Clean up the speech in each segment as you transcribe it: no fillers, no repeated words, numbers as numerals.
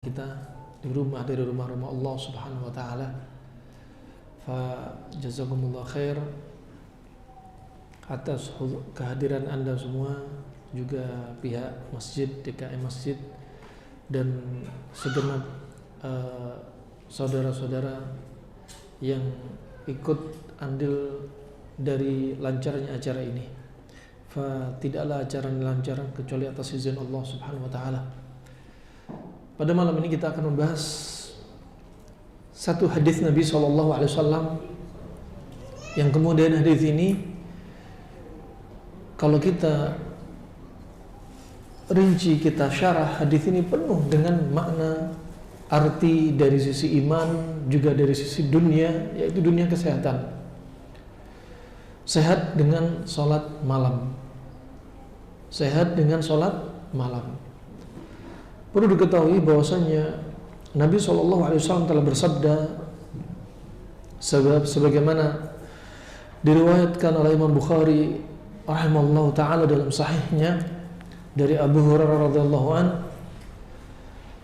kita di rumah dari rumah-rumah Allah Subhanahu wa taala. Fa jazakumullah khair atas kehadiran Anda semua, juga pihak masjid, DKM Masjid, dan segenap saudara-saudara yang ikut andil dari lancarnya acara ini. Fa tidaklah acara ini lancar kecuali atas izin Allah Subhanahu wa taala. Pada malam ini kita akan membahas satu hadis Nabi SAW, yang kemudian hadis ini kalau kita rinci, kita syarah, hadis ini penuh dengan makna, arti dari sisi iman, juga dari sisi dunia, yaitu dunia kesehatan. Sehat dengan sholat malam. Sehat dengan sholat malam. Perlu diketahui bahwasanya Nabi SAW telah bersabda, sebagaimana diriwayatkan oleh Imam Bukhari rahimallahu taala dalam sahihnya dari Abu Hurairah radhiyallahu an,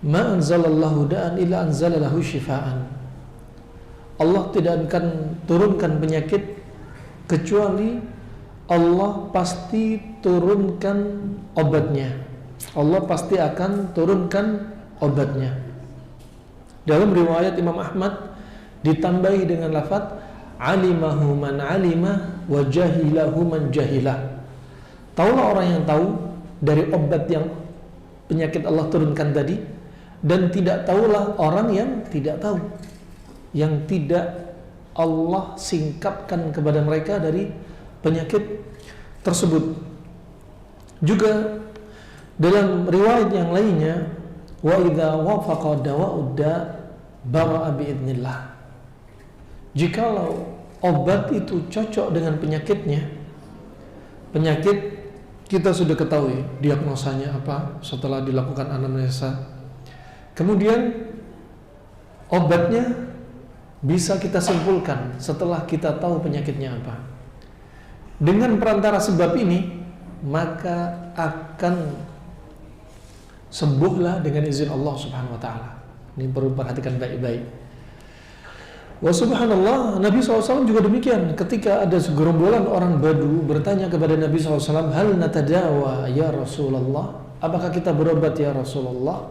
"Ma anzalallahu da'an illa anzalalahu shifaan." Allah tidak akan turunkan penyakit kecuali Allah pasti turunkan obatnya. Allah pasti akan turunkan obatnya. Dalam riwayat Imam Ahmad ditambahi dengan lafaz alimahu man alima wa jahilahu man jahilah. Taulah orang yang tahu dari obat yang penyakit Allah turunkan tadi, dan tidak tahulah orang yang tidak tahu, yang tidak Allah singkapkan kepada mereka dari penyakit tersebut. Juga dalam riwayat yang lainnya, wa idza wafaqa dawa'ud da' bara'a biidznillah. Jikalau obat itu cocok dengan penyakitnya, penyakit kita sudah ketahui diagnosanya apa setelah dilakukan anamnesa, kemudian obatnya bisa kita simpulkan setelah kita tahu penyakitnya apa. Dengan perantara sebab ini, maka akan sembuhlah dengan izin Allah Subhanahu wa taala. Ini perlu perhatikan baik-baik. Wa subhanallah, Nabi SAW juga demikian. Ketika ada segerombolan orang Badu bertanya kepada Nabi SAW, "Hal natadawa ya Rasulullah?" Apakah kita berobat ya Rasulullah?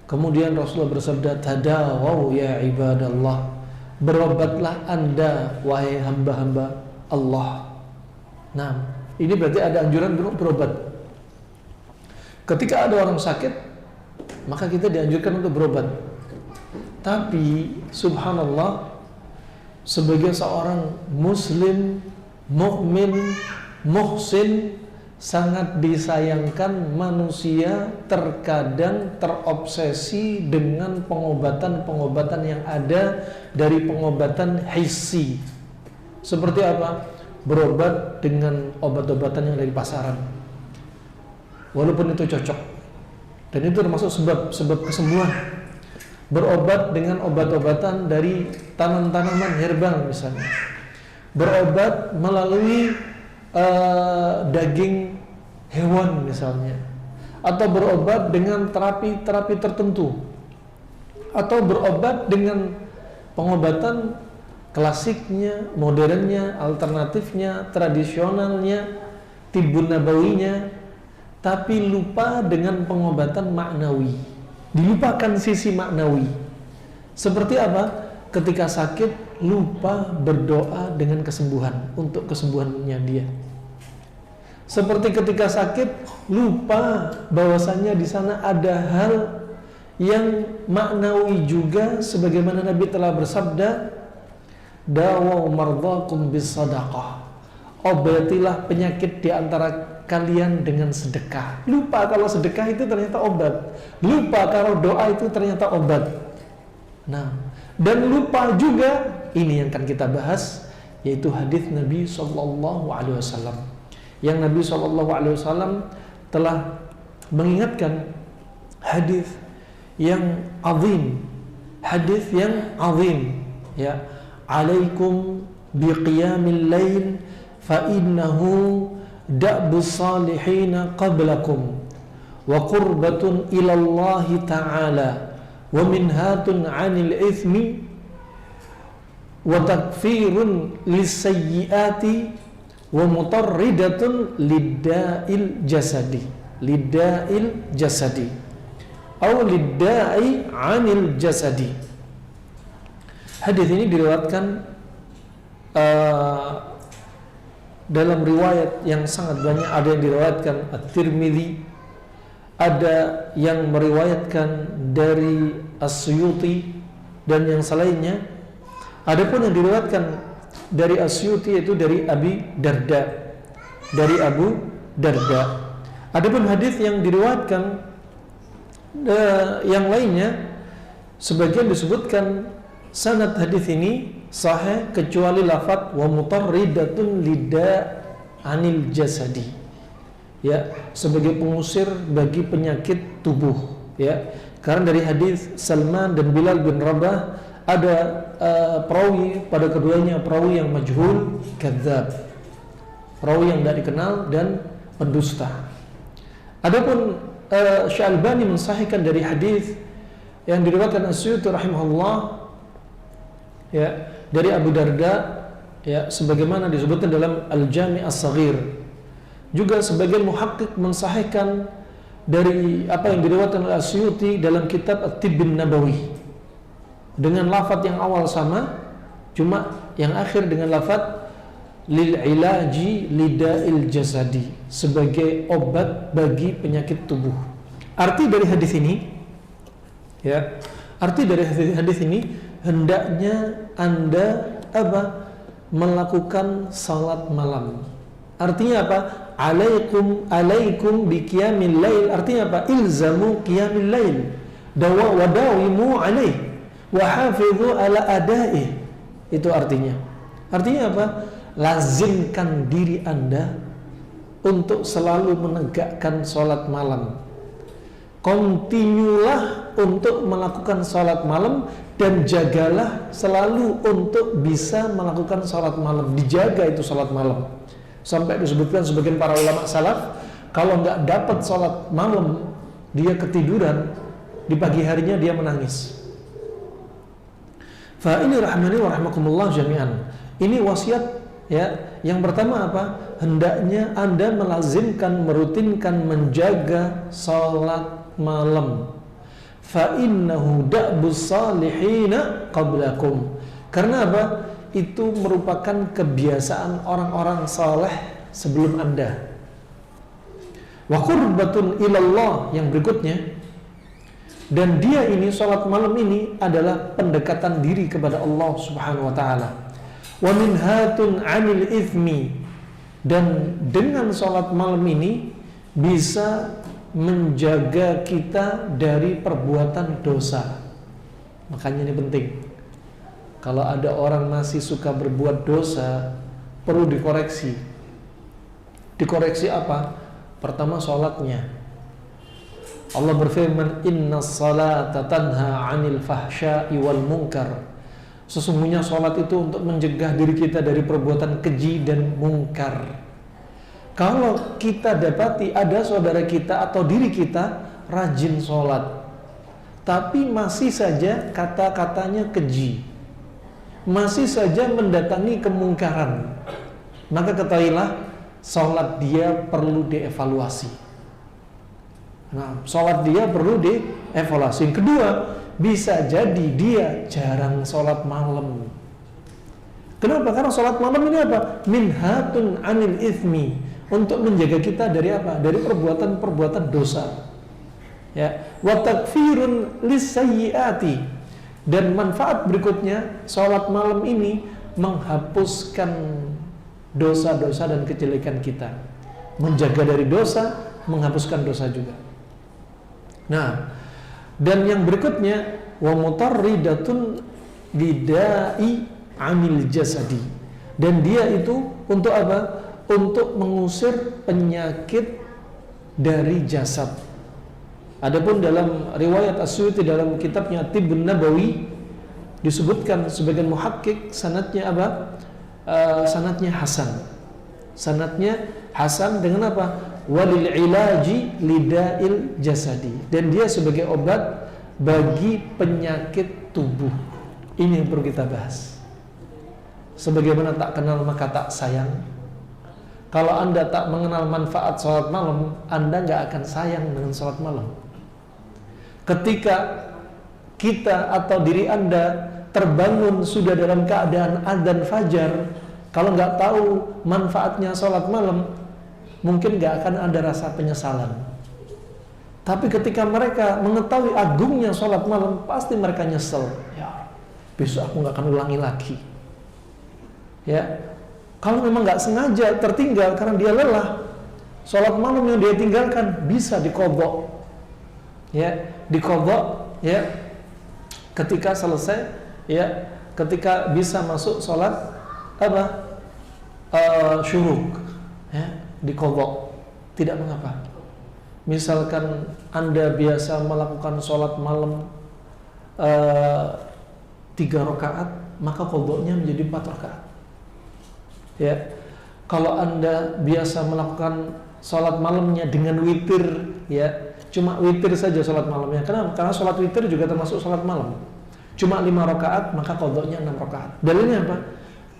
Kemudian Rasulullah bersabda, "Tadawau ya ibadallah." Berobatlah Anda wahai hamba-hamba Allah. Nah, ini berarti ada anjuran berobat. Ketika ada orang sakit, maka kita dianjurkan untuk berobat. Tapi subhanallah, sebagai seorang muslim, mukmin, muhsin, sangat disayangkan manusia terkadang terobsesi dengan pengobatan-pengobatan yang ada dari pengobatan hissi. Seperti apa? Berobat dengan obat-obatan yang dari pasaran, walaupun itu cocok, dan itu termasuk sebab kesembuhan. Berobat dengan obat-obatan dari tanaman-tanaman herbal misalnya, berobat melalui daging hewan misalnya, atau berobat dengan terapi-terapi tertentu, atau berobat dengan pengobatan klasiknya, modernnya, alternatifnya, tradisionalnya, tibun nabawinya, tapi lupa dengan pengobatan maknawi. Dilupakan sisi maknawi. Seperti apa? Ketika sakit, lupa berdoa dengan kesembuhan, untuk kesembuhannya dia. Seperti ketika sakit, lupa bahwasanya di sana ada hal yang maknawi juga, sebagaimana Nabi telah bersabda, "Dawu mardhakum bis sadaqah." Obatilah penyakit di antara kalian dengan sedekah. Lupa kalau sedekah itu ternyata obat. Lupa kalau doa itu ternyata obat. Nah, dan lupa juga, ini yang akan kita bahas, yaitu hadis Nabi SAW, yang Nabi SAW telah mengingatkan hadis yang azim, hadis yang azim, ya, "Alaikum biqiyamil lail fa innahu da'bus salihina qablakum wa qurbatun ilallahi ta'ala wa minhatun 'anil itsmi wa takfirun lisayyiati wa mutarridatun lidda'il jasadi atau lidda'i 'anil jasadi. Hadis ini diriwayatkan dalam riwayat yang sangat banyak. Ada yang diriwayatkan At-Tirmidzi, ada yang meriwayatkan dari As-Suyuti dan yang selainnya. Adapun yang diriwayatkan dari As-Suyuti itu dari Abu Darda. Adapun hadis yang diriwayatkan yang lainnya, sebagian disebutkan sanad hadis ini sahih kecuali lafaz wa mutarridatun lida anil jasadi, ya, sebagai pengusir bagi penyakit tubuh, ya. Karena dari hadis Salman dan Bilal bin Rabah ada perawi, pada keduanya perawi yang majhul, kadzab, perawi yang tidak dikenal dan pendusta. Adapun Syalbani mensahihkan dari hadis yang diriwayatkan As-Suyuti rahimahullah, ya, dari Abu Darda, ya, sebagaimana disebutkan dalam Al-Jami' As-Saghir. Juga sebagian muhakkik mensahihkan dari apa yang diriwayatkan oleh As-Suyuti dalam kitab At-Tibbun Nabawi dengan lafaz yang awal sama, cuma yang akhir dengan lafaz lil ilaji lida'il jasadi, sebagai obat bagi penyakit tubuh. Arti dari hadis ini, ya, arti dari hadis ini, hendaknya Anda melakukan salat malam. Artinya apa? Alaikum bi qiyamil lail. Artinya apa? Ilzamu qiyamil lail. Wadawimu alaih wa hafidhu ala adaih. Itu artinya. Artinya apa? Lazimkan diri Anda untuk selalu menegakkan salat malam. Kontinulah untuk melakukan salat malam dan jagalah selalu untuk bisa melakukan salat malam. Dijaga itu salat malam. Sampai disebutkan sebagian para ulama salaf, kalau nggak dapat salat malam, dia ketiduran, di pagi harinya dia menangis. Fa ini rahmani wa rahmakumullah jami'an. Ini wasiat, ya. Yang pertama apa? Hendaknya Anda melazimkan, merutinkan menjaga salat malam. Fa innahu da'bus salihina qablakum. Karena apa? Itu merupakan kebiasaan orang-orang saleh sebelum Anda. Wa qurbatun ilallah, yang berikutnya, dan dia ini, salat malam ini adalah pendekatan diri kepada Allah Subhanahu wa taala. Wa minhatun 'anil itsmi, dan dengan salat malam ini bisa menjaga kita dari perbuatan dosa. Makanya ini penting. Kalau ada orang masih suka berbuat dosa, perlu dikoreksi. Dikoreksi apa? Pertama, salatnya. Allah berfirman, innas salata tanha 'anil fahsya'i wal munkar. Sesungguhnya salat itu untuk mencegah diri kita dari perbuatan keji dan mungkar. Kalau kita dapati ada saudara kita atau diri kita rajin salat, tapi masih saja kata-katanya keji, masih saja mendatangi kemungkaran, maka ketahuilah salat dia perlu dievaluasi. Nah, salat dia perlu dievaluasi. Yang kedua, bisa jadi dia jarang salat malam. Kenapa? Karena salat malam ini apa? Minhatun 'anil itsmi, untuk menjaga kita dari apa? Dari perbuatan-perbuatan dosa. Ya, wa takfirun lisayyiati, dan manfaat berikutnya, salat malam ini menghapuskan dosa-dosa dan kejelekan kita. Menjaga dari dosa, menghapuskan dosa juga. Nah, dan yang berikutnya, wa mutarridatun lida'i 'anil jasadi, dan dia itu untuk apa? Untuk mengusir penyakit dari jasad. Adapun dalam riwayat As-Suyuti dalam kitabnya Tibbun Nabawi disebutkan sebagian muhakkik sanadnya apa? Sanadnya hasan. Sanadnya hasan dengan apa? Walil ilaji lida'il jasadi, dan dia sebagai obat bagi penyakit tubuh. Ini yang perlu kita bahas. Sebagaimana tak kenal maka tak sayang. Kalau Anda tak mengenal manfaat sholat malam, Anda gak akan sayang dengan sholat malam. Ketika kita atau diri Anda terbangun sudah dalam keadaan adzan fajar, kalau nggak tahu manfaatnya sholat malam, mungkin nggak akan ada rasa penyesalan. Tapi ketika mereka mengetahui agungnya sholat malam, pasti mereka nyesel. Ya, besok aku nggak akan ulangi lagi. Ya, kalau memang nggak sengaja tertinggal karena dia lelah, sholat malam yang dia tinggalkan bisa diqadha. Ya, diqadha. Ya, ketika selesai, ya, ketika bisa masuk sholat apa? Syuruk, ya, diqadha, tidak mengapa. Misalkan Anda biasa melakukan sholat malam 3 rakaat, maka qadhanya menjadi 4 rakaat. Ya, kalau Anda biasa melakukan sholat malamnya dengan witir, ya, cuma witir saja sholat malamnya. Kenapa? Karena sholat witir juga termasuk sholat malam. Cuma 5 rakaat, maka qadhanya 6 rakaat. Dalilnya apa?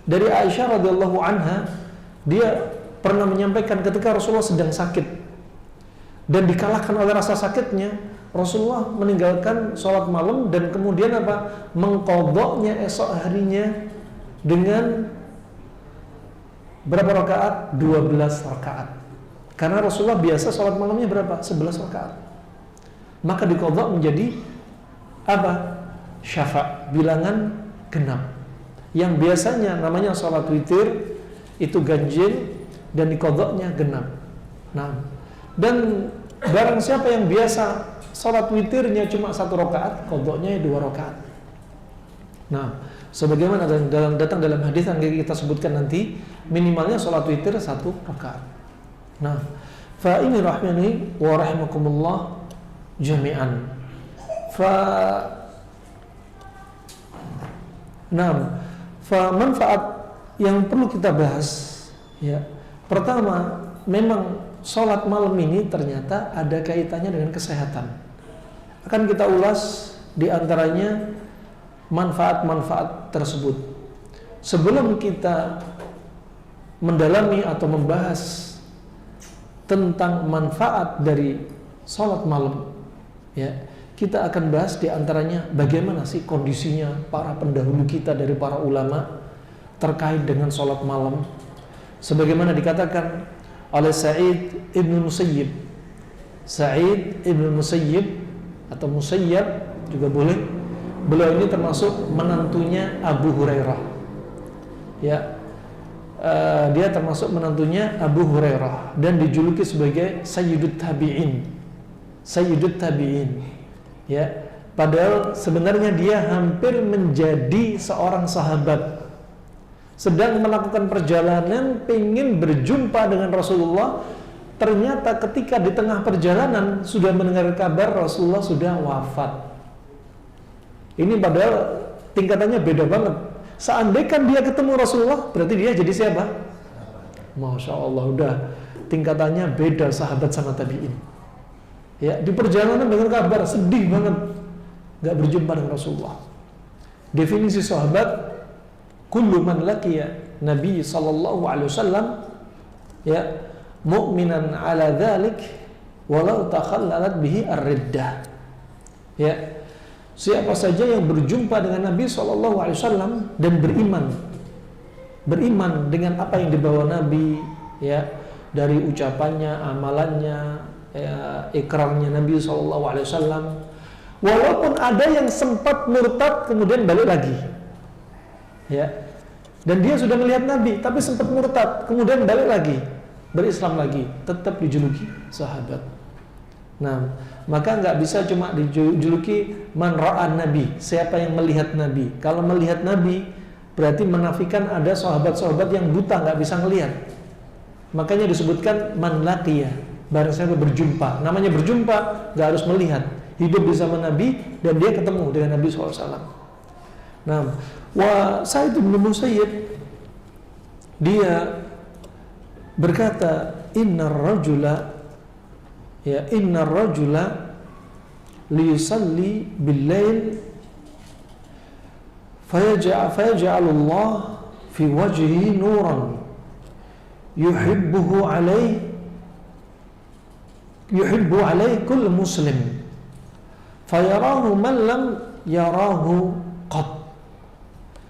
Dari Aisyah radhiyallahu anha, dia pernah menyampaikan ketika Rasulullah sedang sakit dan dikalahkan oleh rasa sakitnya, Rasulullah meninggalkan sholat malam dan kemudian apa? Mengqadhanya esok harinya dengan berapa rakaat? 12 rakaat. Karena Rasulullah biasa sholat malamnya berapa? 11 rakaat. Maka diqadha menjadi apa? Syafa', bilangan genap. Yang biasanya namanya sholat witir itu ganjil dan diqadhanya genap. Nah, dan barang siapa yang biasa sholat witirnya cuma 1 rakaat, qadhanya 2 rakaat. Nah, sebagaimana datang dalam hadis yang kita sebutkan nanti, minimalnya sholat witir 1 rakaat. Nah, fa ini rahmani wa rahimakumullah jami'an. Manfaat yang perlu kita bahas, ya. Pertama, memang sholat malam ini ternyata ada kaitannya dengan kesehatan. Akan kita ulas di antaranya manfaat-manfaat tersebut. Sebelum kita mendalami atau membahas tentang manfaat dari sholat malam, ya, kita akan bahas di antaranya bagaimana sih kondisinya para pendahulu kita dari para ulama terkait dengan sholat malam. Sebagaimana dikatakan oleh Sa'id ibn Musayyib. Sa'id ibn Musayyib atau Musayyab juga boleh. Beliau ini termasuk menantunya Abu Hurairah. Ya, dia termasuk menantunya Abu Hurairah dan dijuluki sebagai Sayyidut Tabi'in. Sayyidut Tabi'in. Ya, padahal sebenarnya dia hampir menjadi seorang sahabat. Sedang melakukan perjalanan ingin berjumpa dengan Rasulullah, ternyata ketika di tengah perjalanan sudah mendengar kabar Rasulullah sudah wafat. Ini padahal tingkatannya beda banget. Seandainya dia ketemu Rasulullah, berarti dia jadi siapa? Masya Allah, udah tingkatannya beda sahabat sama tabi'in. Ya, di perjalanan dengan kabar sedih banget, gak berjumpa dengan Rasulullah. Definisi sahabat, kullu man laqiya Nabi sallallahu alaihi wasallam, ya, mu'minan ala dzalik walau takhallalat bihi ar-riddah. Ya, siapa saja yang berjumpa dengan Nabi sallallahu alaihi wasallam dan beriman dengan apa yang dibawa Nabi, ya, dari ucapannya, amalannya, ya, ikrarnya Nabi SAW, walaupun ada yang sempat murtad kemudian balik lagi, ya, dan dia sudah melihat Nabi tapi sempat murtad kemudian balik lagi berislam lagi, tetap dijuluki sahabat. Nah, maka nggak bisa cuma dijuluki man ra'an Nabi, siapa yang melihat Nabi. Kalau melihat Nabi berarti menafikan ada sahabat-sahabat yang buta nggak bisa melihat. Makanya disebutkan man laqiya, barang siapa berjumpa. Namanya berjumpa, gak harus melihat. Hidup di zaman Nabi dan dia ketemu dengan Nabi SAW. Nah, Sa'id bin Musayyib, dia berkata, innar rajula liyusalli bil-lail fayaj'alullah fi wajhihi nuran yuhibbu alaihi kull muslim fayarahu man lam yarahu qat.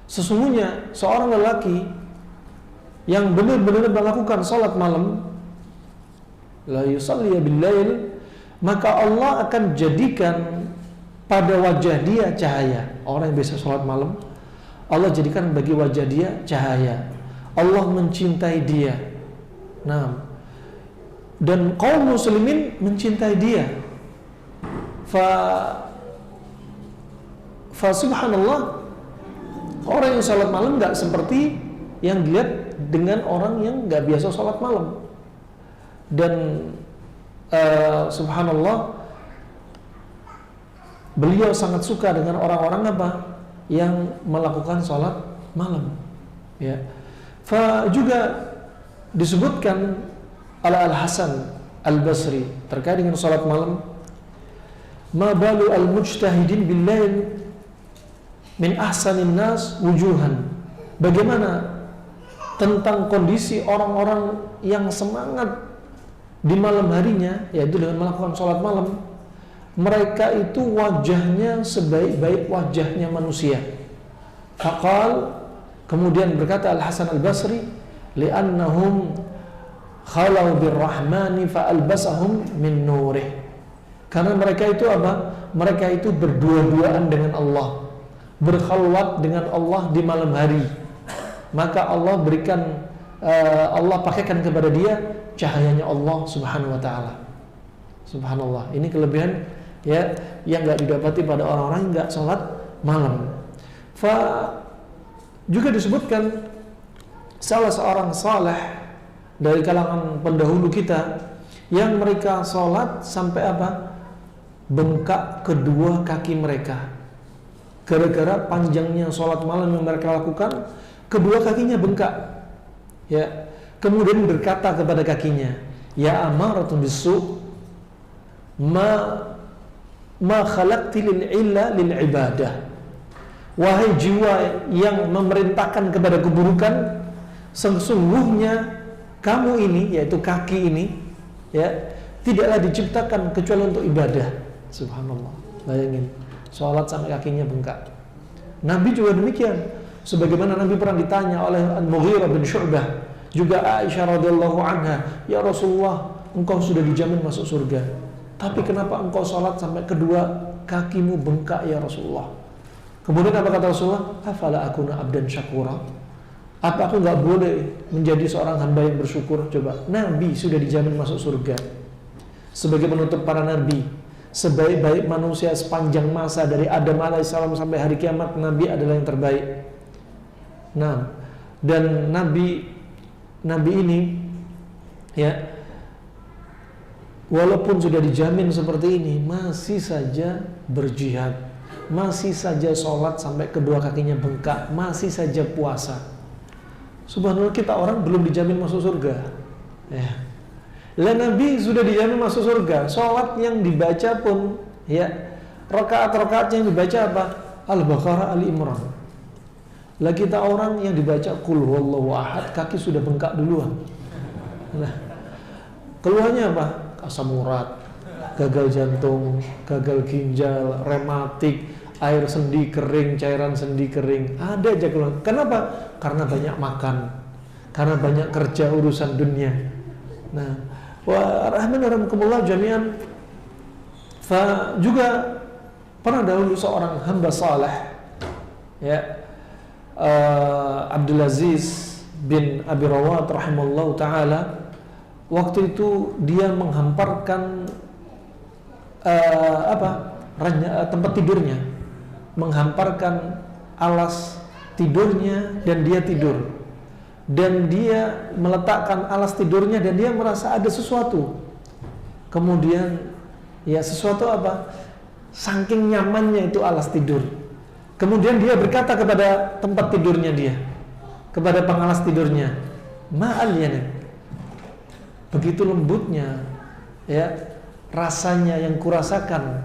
Sesungguhnya seorang lelaki yang benar-benar melakukan salat malam, la yusalli bil-lail, maka Allah akan jadikan pada wajah dia cahaya. Orang yang biasa salat malam, Allah jadikan bagi wajah dia cahaya. Allah mencintai dia. Nah, dan kaum muslimin mencintai dia. Fa subhanallah, orang yang salat malam enggak seperti yang dilihat dengan orang yang enggak biasa salat malam. Dan subhanallah, beliau sangat suka dengan orang-orang apa yang melakukan salat malam, ya. Juga disebutkan Al-Hasan Al-Basri terkait dengan salat malam, ma balu al-mujtahidin bil-lail min ahsanin nas wujuhan. Bagaimana tentang kondisi orang-orang yang semangat di malam harinya, yaitu dengan melakukan sholat malam, mereka itu wajahnya sebaik-baik wajahnya manusia. Faqal, kemudian berkata Al-Hasan Al-Basri, li'annahum khalau birrahmani fa'albasahum min nurih. Karena mereka itu apa? Mereka itu berdua-duaan dengan Allah, berkhalwat dengan Allah di malam hari. Maka Allah berikan, Allah pakaikan kepada dia cahayanya Allah Subhanahu wa taala. Subhanallah. Ini kelebihan ya yang enggak didapati pada orang-orang yang enggak salat malam. Juga disebutkan salah seorang saleh dari kalangan pendahulu kita yang mereka salat sampai apa? Bengkak kedua kaki mereka. Gara-gara panjangnya salat malam yang mereka lakukan, kedua kakinya bengkak. Ya. Kemudian berkata kepada kakinya, ya amaratun bisu, ma khalaqti lil illa lil ibadah. Wahai jiwa yang memerintahkan kepada keburukan, sesungguhnya kamu ini, yaitu kaki ini, ya, tidaklah diciptakan kecuali untuk ibadah. Subhanallah. Bayangin, sholat sampai kakinya bengkak. Nabi juga demikian. Sebagaimana Nabi pernah ditanya oleh Al-Mughirah bin Syu'bah, juga Aisyah radhiyallahu anha, ya Rasulullah, engkau sudah dijamin masuk surga, tapi kenapa engkau sholat sampai kedua kakimu bengkak ya Rasulullah? Kemudian apa kata Rasulullah? Afala akuna abdan syakura? Apa aku enggak boleh menjadi seorang hamba yang bersyukur? Coba, Nabi sudah dijamin masuk surga sebagai penutup para nabi, sebaik-baik manusia sepanjang masa dari Adam alaihissalam sampai hari kiamat, Nabi adalah yang terbaik. Nah, dan Nabi ini, ya, walaupun sudah dijamin seperti ini, masih saja berjihad, masih saja sholat sampai kedua kakinya bengkak, masih saja puasa. Subhanallah, kita orang belum dijamin masuk surga. Ya. Lah Nabi sudah dijamin masuk surga. Sholat yang dibaca pun, ya, rakaat-rakaat yang dibaca apa? Al-Baqarah, Ali Imran. Lah kita orang yang dibaca Qul huwallahu ahad, kaki sudah bengkak duluan. Nah, keluarnya apa? Asam urat, gagal jantung, gagal ginjal, rematik, air sendi kering, cairan sendi kering, ada aja keluar. Kenapa? Karena banyak makan, karena banyak kerja urusan dunia. Nah, wa rahmanakumullah jami'an. Juga pernah dahulu seorang hamba saleh, ya, Abdul Aziz bin Abi Rawat rahimallahu ta'ala, waktu itu dia menghamparkan tempat tidurnya, menghamparkan alas tidurnya dan dia tidur, dan dia meletakkan alas tidurnya dan dia merasa ada sesuatu. Kemudian ya, sesuatu apa? Saking nyamannya itu alas tidur. Kemudian dia berkata kepada tempat tidurnya dia, kepada pengalas tidurnya, ma'al ya, begitu lembutnya, ya, rasanya yang kurasakan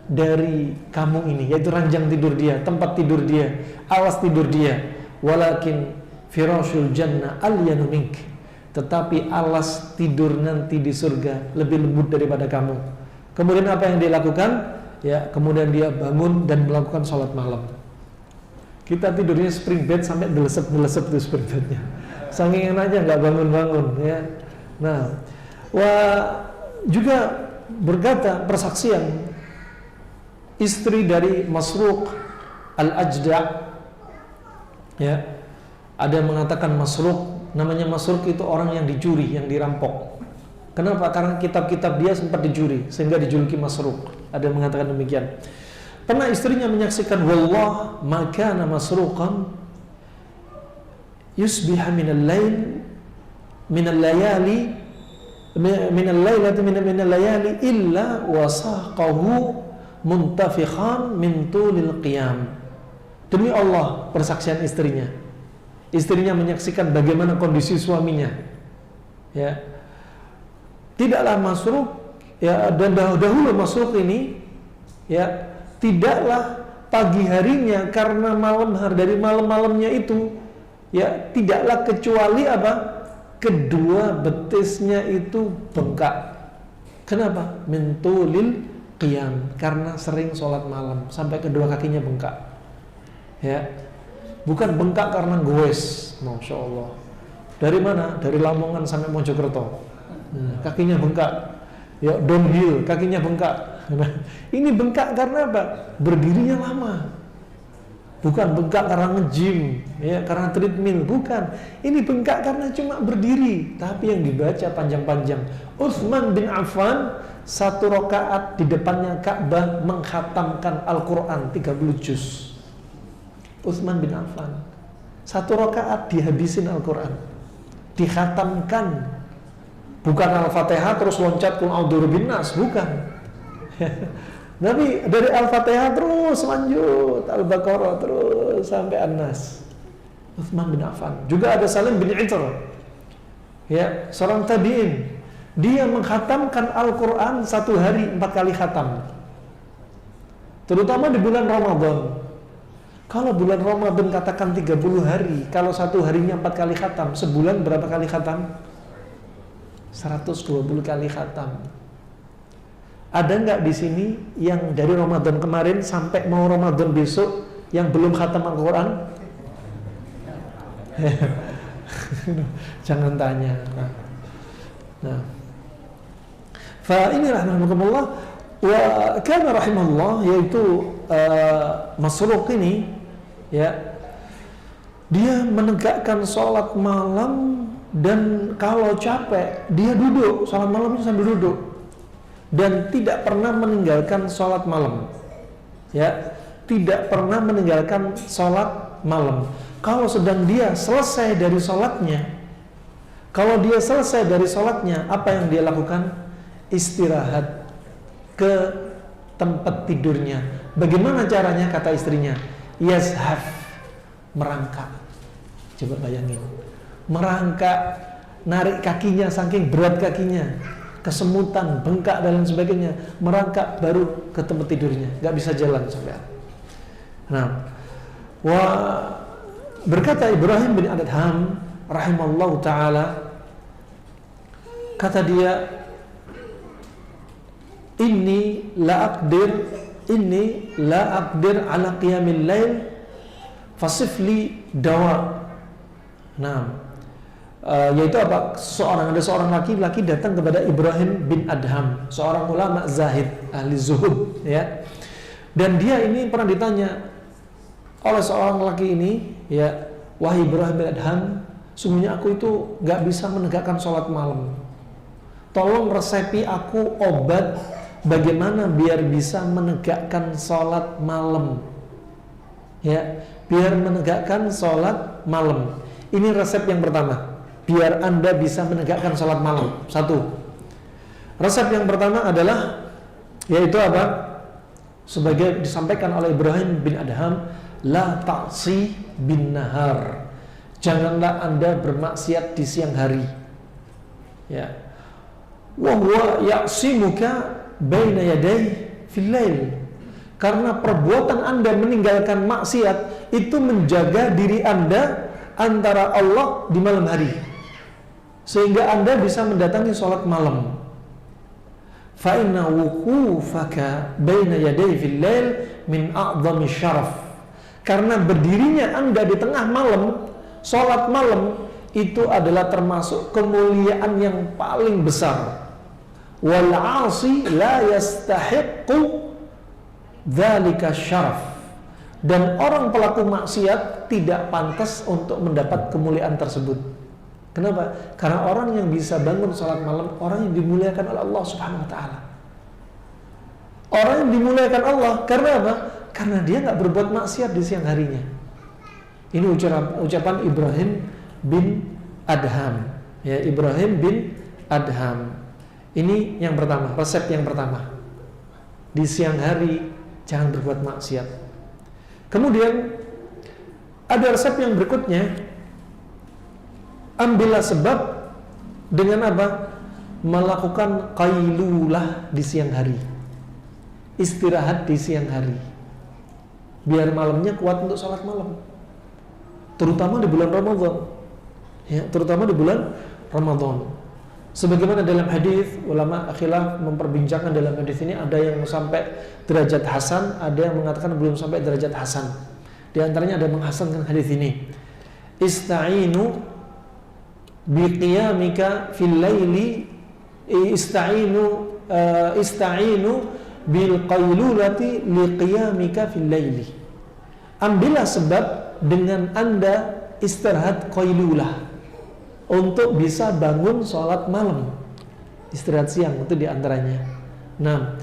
dari kamu ini, yaitu ranjang tidur dia, tempat tidur dia, alas tidur dia. Walakin firashul jannah alyanu mink, tetapi alas tidur nanti di surga lebih lembut daripada kamu. Kemudian apa yang dia lakukan? Ya, kemudian dia bangun dan melakukan sholat malam. Kita tidurnya spring bed sampai delesep tuh spring bednya, saking enaknya nggak bangun-bangun ya. Nah, juga berkata persaksian istri dari Masruq Al-Ajda', ya, ada yang mengatakan Masruq, namanya Masruq itu orang yang dicuri, yang dirampok. Kenapa? Karena kitab-kitab dia sempat dicuri sehingga dijuluki Masruq. Ada yang mengatakan demikian. Pernah istrinya menyaksikan, wallah makana Masruqan yusbiha minal lail minal layali minal lailati minal layali illa wasaqahu muntafikhan min tulil qiyam. Demi Allah, persaksian istrinya. Istrinya menyaksikan bagaimana kondisi suaminya. Ya. Tidaklah Masruq, ya, dan dahulu Masruq ini, ya, tidaklah pagi harinya karena dari malam-malamnya itu, ya, tidaklah kecuali apa? Kedua betisnya itu bengkak. Kenapa? Min tulil qiyam, karena sering sholat malam sampai kedua kakinya bengkak. Ya, bukan bengkak karena goes, masya Allah. Dari mana? Dari Lamongan sampai Mojokerto, kakinya bengkak. Ya, downhill, kakinya bengkak. Nah, ini bengkak karena apa? Berdirinya lama. Bukan bengkak karena nge-gym, ya, karena treadmill, bukan. Ini bengkak karena cuma berdiri, tapi yang dibaca panjang-panjang. Utsman bin Affan 1 rakaat di depannya Ka'bah mengkhatamkan Al-Quran 30 juz. Utsman bin Affan 1 rakaat dihabisin Al-Quran, dikhatamkan. Bukan Al-Fatihah terus loncat kul a'udzu binnas, bukan. Nabi dari Al-Fatihah terus lanjut Al-Baqarah terus sampai An-Nas. Utsman bin Affan. Juga ada Salim bin Itr, ya, seorang tabi'in. Dia mengkhatamkan Al-Quran 1 hari 4 kali khatam, terutama di bulan Ramadan. Kalau bulan Ramadan katakan 30 hari, kalau 1 harinya 4 kali khatam, sebulan berapa kali khatam? 120 kali khatam. Ada nggak di sini yang dari Ramadan kemarin sampai mau Ramadan besok yang belum khatam Al-Quran? Jangan tanya. Nah, fa ini rahimahullah wa kana rahimahullah, yaitu Masruq ini, ya, dia menegakkan sholat malam, dan kalau capek dia duduk, sholat malamnya sambil duduk, dan tidak pernah meninggalkan sholat malam, ya, tidak pernah meninggalkan sholat malam. Kalau sedang dia selesai dari sholatnya, apa yang dia lakukan? Istirahat ke tempat tidurnya. Bagaimana caranya? Kata istrinya, yazhaf, merangkak. Coba bayangin, merangkak, narik kakinya saking berat kakinya, kesemutan, bengkak dan lain sebagainya, merangkak baru ke tempat tidurnya, nggak bisa jalan sampai. Nah, berkata Ibrahim bin Adham rahimallahu taala, kata dia, inni la aqdir ala qiyamil lail fasifli dawa. Nah, yaitu apa? Ada seorang laki-laki datang kepada Ibrahim bin Adham, seorang ulama zahid, ahli zuhud, ya. Dan dia ini pernah ditanya oleh seorang laki ini, ya, wahai Ibrahim bin Adham, sungguhnya aku itu nggak bisa menegakkan sholat malam. Tolong resepi aku obat bagaimana biar bisa menegakkan sholat malam, ya, biar menegakkan sholat malam. Ini resep yang pertama, biar Anda bisa menegakkan sholat malam. 1. Resep yang pertama adalah, yaitu apa? Sebagai disampaikan oleh Ibrahim bin Adham, la ta'si bin nahar. Janganlah Anda bermaksiat di siang hari. Ya. Wa huwa ya'simuka baina yaday fil lail. Karena perbuatan Anda meninggalkan maksiat itu menjaga diri Anda antara Allah di malam hari, sehingga Anda bisa mendatangi sholat malam. Fa inna wuqufaka baina yaday fil lail min a'dhami syaraf. Karena berdirinya Anda di tengah malam, sholat malam, itu adalah termasuk kemuliaan yang paling besar. Wal 'asi la yastahiqqu dzalika syaraf. Dan orang pelaku maksiat tidak pantas untuk mendapat kemuliaan tersebut. Kenapa? Karena orang yang bisa bangun salat malam, orang yang dimuliakan oleh Allah Subhanahu wa taala. Orang yang dimuliakan Allah karena apa? Karena dia nggak berbuat maksiat di siang harinya. Ini ucapan Ibrahim bin Adham. Ya, Ibrahim bin Adham. Ini yang pertama, resep yang pertama. Di siang hari jangan berbuat maksiat. Kemudian ada resep yang berikutnya. Ambillah sebab dengan apa? Melakukan qailulah di siang hari. Istirahat di siang hari. Biar malamnya kuat untuk sholat malam. Terutama di bulan Ramadan. Ya, terutama di bulan Ramadan. Sebagaimana dalam hadis, ulama khilaf memperbincangkan dalam hadis ini, ada yang sampai derajat hasan, ada yang mengatakan belum sampai derajat hasan. Di antaranya ada yang menghasankan hadis ini. Ista'inu biqiyamika fil laili, ista'inu bil qailulati liqiyamika fil laili. Ambillah sebab dengan Anda istirahat qailulah untuk bisa bangun sholat malam. Istirahat siang itu diantaranya. Nah,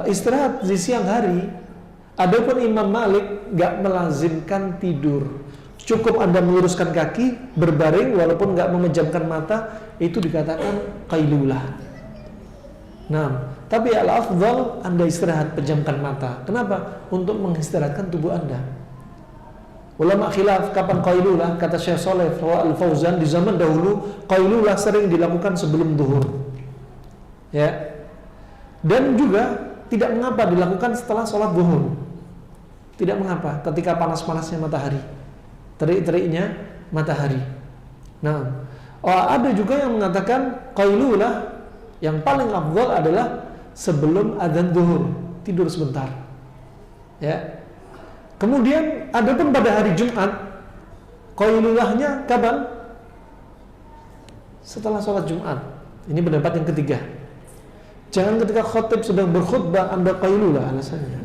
istirahat di siang hari. Adapun Imam Malik gak melazimkan tidur. Cukup Anda meluruskan kaki, berbaring walaupun gak memejamkan mata, itu dikatakan qailulah. Nah, tapi al-afdal Anda istirahat, pejamkan mata. Kenapa? Untuk mengistirahatkan tubuh Anda. Ulama khilaf kapan qailulah, kata Syekh Shalih Al-Fauzan, di zaman dahulu qailulah sering dilakukan sebelum zuhur. Ya. Dan juga tidak mengapa dilakukan setelah sholat zuhur. Tidak mengapa ketika panas-panasnya matahari, terik-teriknya matahari. Nah, ada juga yang mengatakan qailulah yang paling afdal adalah sebelum adzan zuhur, tidur sebentar. Ya. Kemudian ada pun pada hari Jumat, qailulahnya kapan? Setelah sholat Jumat. Ini pendapat yang ketiga. Jangan ketika khatib sedang berkhutbah Anda qailulah alasannya.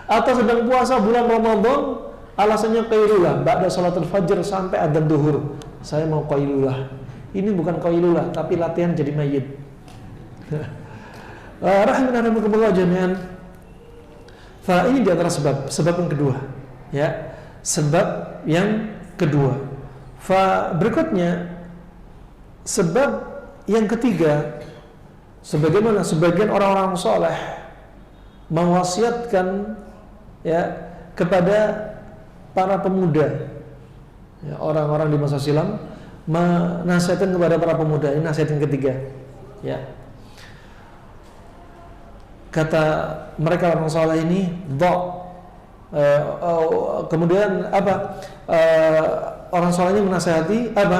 Atau sedang puasa bulan Ramadan, alasannya qailulah ba'da sholatul fajr sampai adzan zuhur. Saya mau qailulah. Ini bukan qailulah, tapi latihan jadi mayit. Rahimanakumullah jami'an. Ini di antara sebab yang kedua, ya. Sebab yang kedua. Berikutnya sebab yang ketiga, sebagaimana sebagian orang-orang soleh mewasiatkan, ya, kepada para pemuda, ya, orang-orang di masa silam menasihatkan kepada para pemuda. Ini nasihat yang ketiga, ya. Kata mereka orang soleh ini, kemudian apa? Orang soleh ini menasihati apa?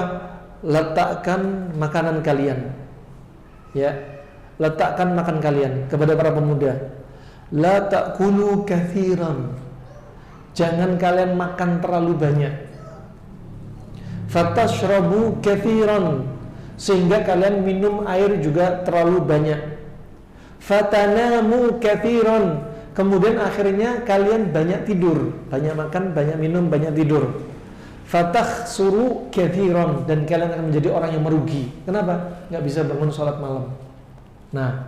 Letakkan makanan kalian, ya, letakkan makan kalian kepada para pemuda. La ta'kulu kathiran, jangan kalian makan terlalu banyak. Fatashrabu kathiran, sehingga kalian minum air juga terlalu banyak. Fatanamu kathiran, kemudian akhirnya kalian banyak tidur, banyak makan, banyak minum, banyak tidur. Fatakhsuru kathiran, dan kalian akan menjadi orang yang merugi. Kenapa? Nggak bisa bangun sholat malam. Nah,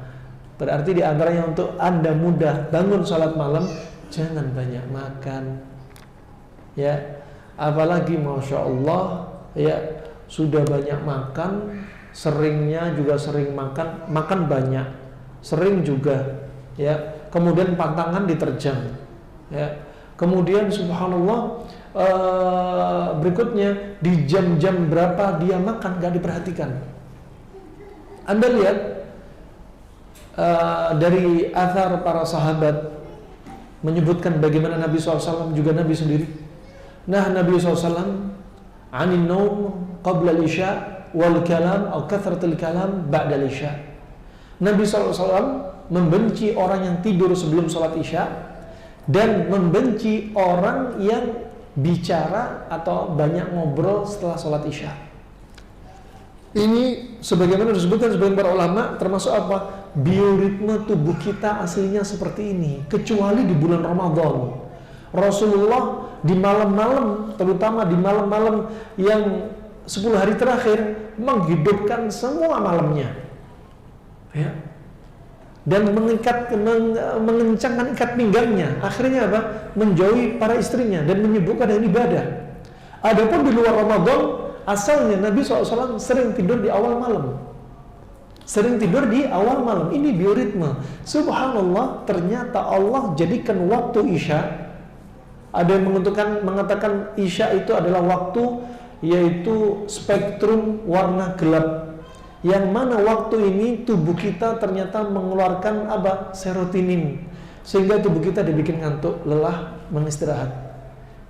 berarti di antaranya untuk Anda mudah bangun sholat malam, jangan banyak makan, ya. Apalagi masya Allah, ya, sudah banyak makan, seringnya juga sering makan banyak, sering juga, ya. Kemudian pantangan diterjang, ya. Kemudian subhanallah, berikutnya di jam-jam berapa dia makan gak diperhatikan. Anda lihat dari athar para sahabat menyebutkan bagaimana Nabi SAW juga Nabi sendiri. Nah, Nabi SAW anin naum qabla al-isya wal kalam atau kathratul kalam ba'da al-isya. Nabi SAW membenci orang yang tidur sebelum sholat isya dan membenci orang yang bicara atau banyak ngobrol setelah sholat isya. Ini sebagaimana disebutkan sebagian para ulama, termasuk apa? Bioritme tubuh kita aslinya seperti ini, kecuali di bulan Ramadan. Rasulullah di malam-malam, terutama di malam-malam yang 10 hari terakhir, menghidupkan semua malamnya, ya, dan mengencangkan ikat pinggangnya. Akhirnya apa? Menjauhi para istrinya dan menyibukkan dengan ibadah. Adapun di luar Ramadan, asalnya Nabi SAW sering tidur di awal malam. Sering tidur di awal malam. Ini bioritme. Subhanallah, ternyata Allah jadikan waktu isya. Ada yang mengatakan isya itu adalah waktu, yaitu spektrum warna gelap. Yang mana waktu ini tubuh kita ternyata mengeluarkan apa? Serotonin. Sehingga tubuh kita dibikin ngantuk, lelah, mengistirahat.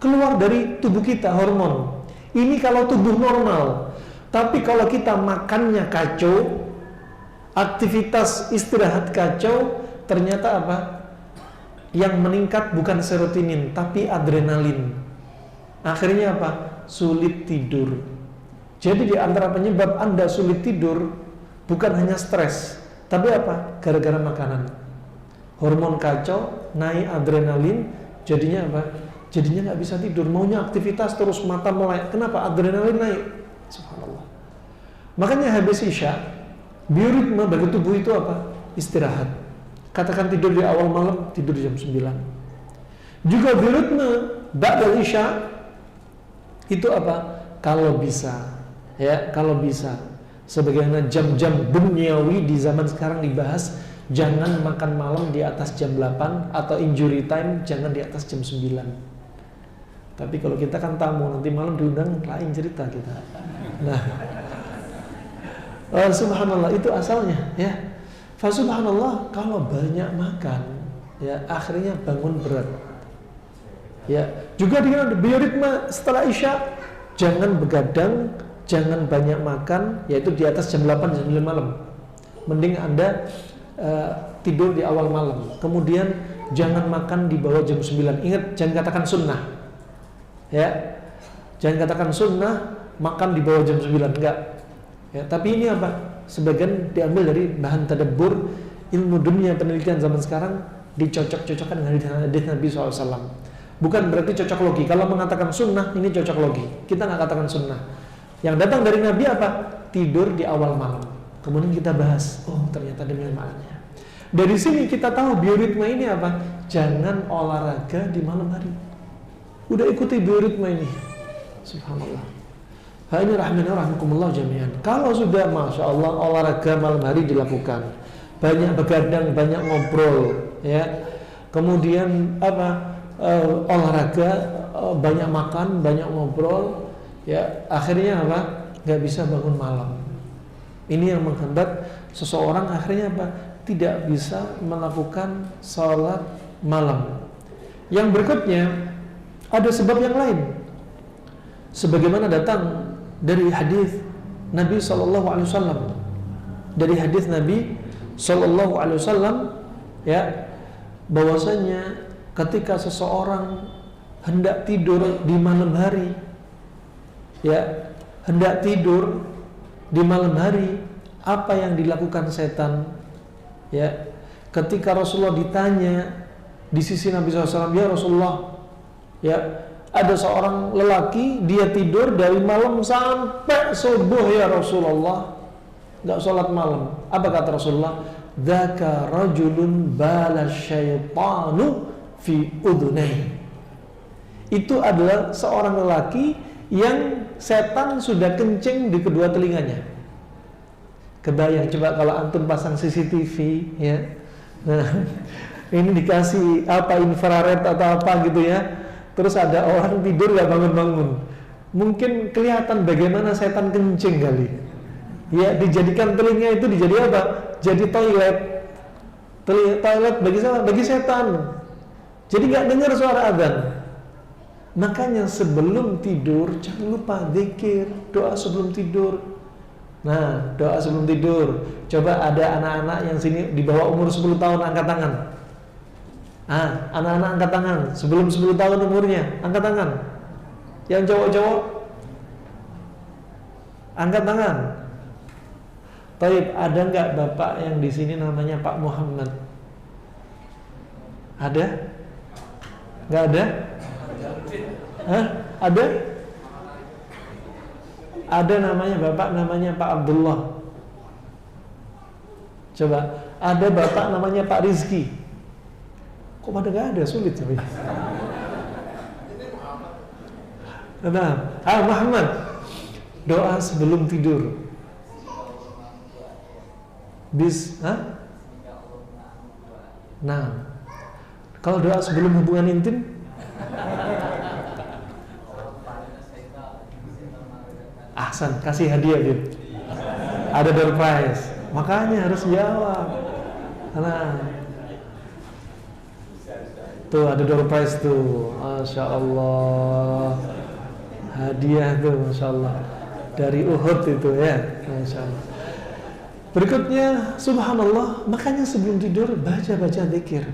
Keluar dari tubuh kita hormon. Ini kalau tubuh normal. Tapi kalau kita makannya kacau, aktivitas istirahat kacau, ternyata apa? Yang meningkat bukan serotonin, tapi adrenalin. Akhirnya apa? Sulit tidur. Jadi di antara penyebab Anda sulit tidur bukan hanya stres, tapi apa? Gara-gara makanan. Hormon kacau, naik adrenalin, jadinya apa? Jadinya nggak bisa tidur, maunya aktivitas terus, mata melek. Kenapa? Adrenalin naik. Subhanallah. Makanya habis isya, bioritme bagi tubuh itu apa? Istirahat. Katakan tidur di awal malam, tidur jam 9. Juga bioritme ba'dal isya itu apa? Kalau bisa, ya, kalau bisa, sebagaimana jam-jam duniawi di zaman sekarang dibahas, jangan makan malam di atas jam 8 atau injury time jangan di atas jam 9. Tapi kalau kita kan tamu, nanti malam diundang lain cerita kita. Nah, subhanallah, itu asalnya, ya. Fa subhanallah, kalau banyak makan, ya, akhirnya bangun berat. Ya, juga dengan bioritme setelah isya, jangan begadang, jangan banyak makan, yaitu di atas jam 8 jam 9 malam. Mending Anda tidur di awal malam. Kemudian jangan makan di bawah jam 9. Ingat, jangan katakan sunnah. Ya. Jangan katakan sunnah makan di bawah jam 9, enggak. Ya, tapi ini apa? Sebagian diambil dari bahan tadabbur ilmu dunia penelitian zaman sekarang, dicocok-cocokkan dengan hadis Nabi SAW. Bukan berarti cocok logi. Kalau mengatakan sunnah, ini cocok logi. Kita nggak katakan sunnah. Yang datang dari Nabi apa? Tidur di awal malam. Kemudian kita bahas, oh ternyata demikian maknanya. Dari sini kita tahu bioritme ini apa? Jangan olahraga di malam hari. Udah ikuti bioritme ini. Subhanallah. Ini rahmatullah jami'an. Kalau sudah masya Allah olahraga malam hari dilakukan, banyak begadang, banyak ngobrol, ya. Kemudian apa? Olahraga, banyak makan, banyak ngobrol, ya. Akhirnya apa? Gak bisa bangun malam. Ini yang menghambat seseorang akhirnya apa? Tidak bisa melakukan sholat malam. Yang berikutnya ada sebab yang lain. Sebagaimana datang dari hadis Nabi SAW, dari hadis Nabi SAW, ya, bahwasanya ketika seseorang hendak tidur di malam hari, ya, hendak tidur di malam hari, apa yang dilakukan setan? Ya, ketika Rasulullah ditanya di sisi Nabi SAW, ya Rasulullah, ya, ada seorang lelaki dia tidur dari malam sampai subuh ya Rasulullah, nggak sholat malam. Apa kata Rasulullah? Dzaka rajulun bala syaitanu fi udhunai. Itu adalah seorang lelaki yang setan sudah kencing di kedua telinganya. Kebayang coba kalau antum pasang CCTV, ya. Nah, ini dikasih apa, infrared atau apa gitu ya. Terus ada orang tidur gak bangun-bangun, mungkin kelihatan bagaimana setan kencing kali. Ya, dijadikan telinga itu dijadi apa? Jadi toilet. Toilet bagi siapa? Bagi setan. Jadi nggak dengar suara adzan. Makanya sebelum tidur jangan lupa zikir, doa sebelum tidur. Nah, doa sebelum tidur. Coba ada anak-anak yang sini di bawah umur 10 tahun angkat tangan. Anak-anak angkat tangan sebelum 10 tahun umurnya, angkat tangan. Yang cowok-cowok angkat tangan. Taib, ada nggak bapak yang di sini namanya Pak Muhammad? Ada? Nggak ada? Ada? Ada namanya bapak namanya Pak Abdullah. Coba, ada bapak namanya Pak Rizki. Kok pada nggak ada? Sulit tapi. Nah, Muhammad, doa sebelum tidur. Nah, kalau doa sebelum hubungan intim, Ahsan, kasih hadiah Bib. Ada door prize. Makanya harus jawab. Nah, tuh ada door prize tuh. Masya Allah. Hadiah tuh, Masya Allah. Dari Uhud itu ya, Masya Allah. Berikutnya, subhanallah. Makanya sebelum tidur baca-baca zikir.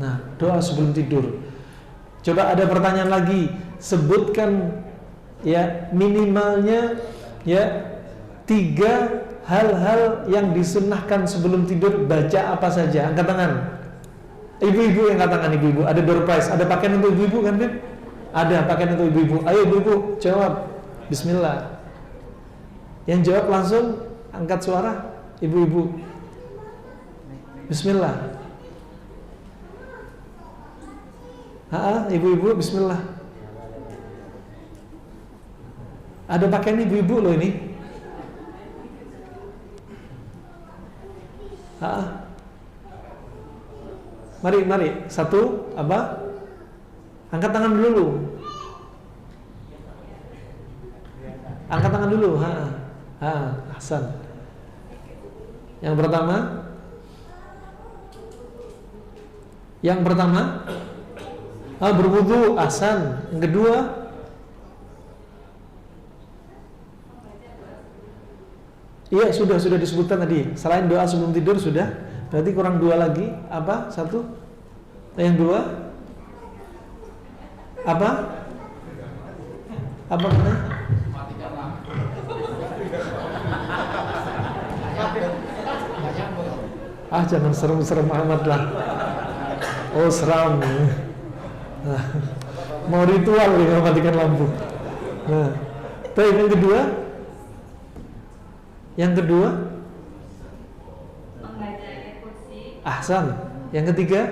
Nah, doa sebelum tidur. Coba ada pertanyaan lagi. Sebutkan ya minimalnya ya 3 hal-hal yang disunnahkan sebelum tidur. Baca apa saja? Angkat tangan. Ibu-ibu yang angkat tangan, ibu-ibu. Ada door prize. Ada pakaian untuk ibu-ibu kan, Bib? Ada pakaian untuk ibu-ibu. Ayo ibu-ibu, jawab. Bismillah. Yang jawab langsung angkat suara. Ibu-ibu, bismillah. Ibu-ibu, bismillah. Ada pakaian ibu-ibu loh ini. Mari. Satu, apa? Angkat tangan dulu. Angkat tangan dulu. Ahsan. Yang pertama berwudu, ahsan. Yang kedua iya sudah disebutkan tadi. Selain doa sebelum tidur sudah. Berarti kurang 2 lagi. Apa? 1. Yang 2 apa? Apa namanya? Jangan serem-serem amat lah. Oh seram. Mau ritual ya matikan lampu. Nah, tapi yang kedua membaca ayat kursi. Ahsan. Yang ketiga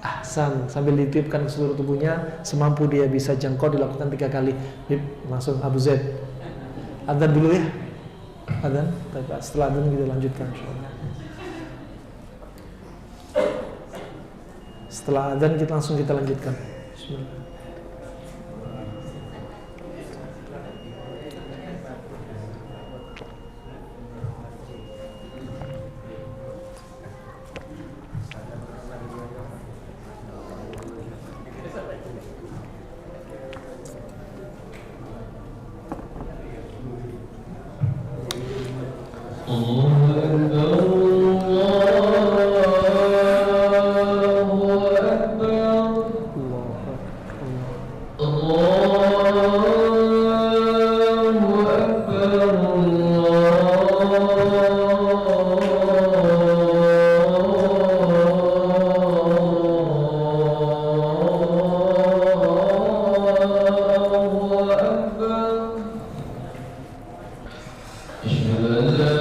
ahsan, sambil ditiupkan ke seluruh tubuhnya semampu dia bisa jangkau, dilakukan 3 kali. Langsung Abu Zaid. Adzan dulu ya. Adzan, setelah adzan kita lanjutkan insyaallah. Setelah adzan kita lanjutkan. Bismillah. أشهد أن لا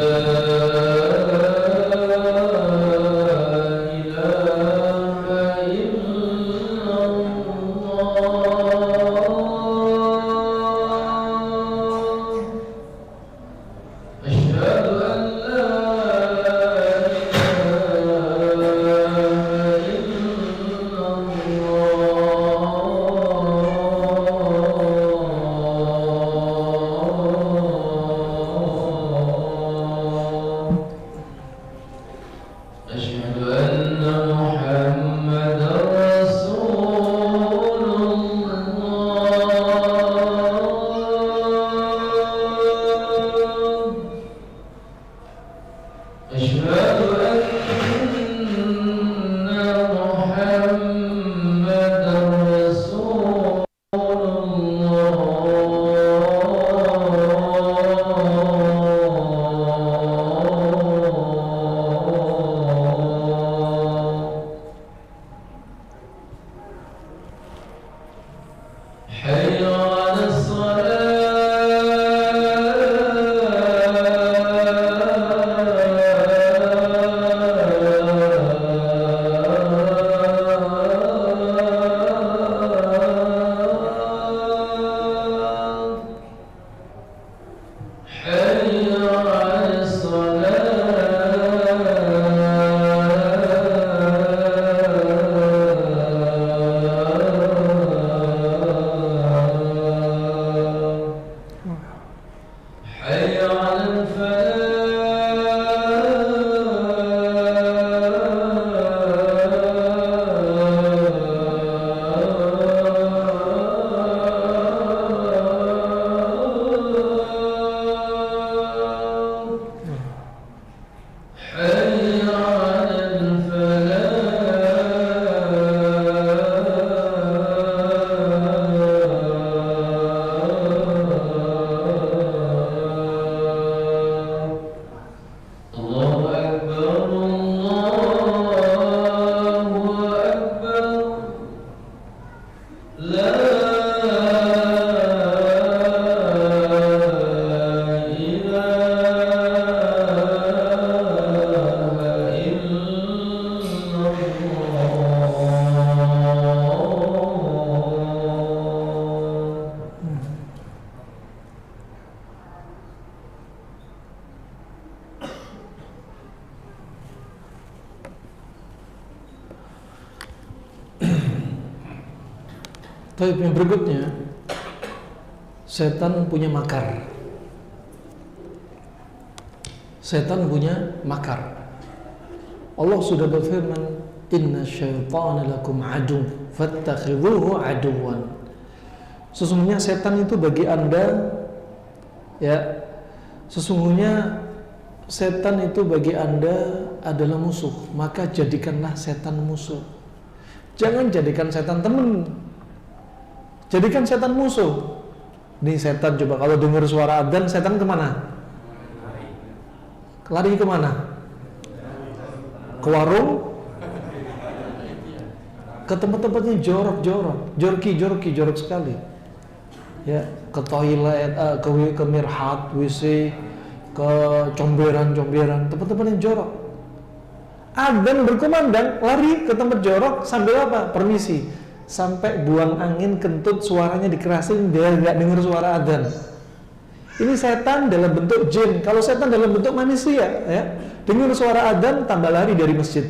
Baik, yang berikutnya, setan punya makar. Setan punya makar. Allah sudah berfirman, "Inna syaitana lakum adu, fattakhidhuhu aduwan." Sesungguhnya setan itu bagi Anda, ya, sesungguhnya setan itu bagi Anda adalah musuh, maka jadikanlah setan musuh. Jangan jadikan setan teman. Jadikan setan musuh. Nih setan coba kalau dengar suara adzan, setan kemana? Lari kemana? Ke warung? Ke tempat-tempatnya jorok-jorok, jorok sekali. Ya, ke toilet, ke mirhat, WC, ke comberan, tempat-tempat yang jorok. Adzan berkumandang, lari ke tempat jorok sambil apa? Permisi. Sampai buang angin kentut, suaranya dikerasin biar nggak dengar suara adzan. Ini setan dalam bentuk jin. Kalau setan dalam bentuk manusia, ya, dengar suara adzan tambah lari dari masjid,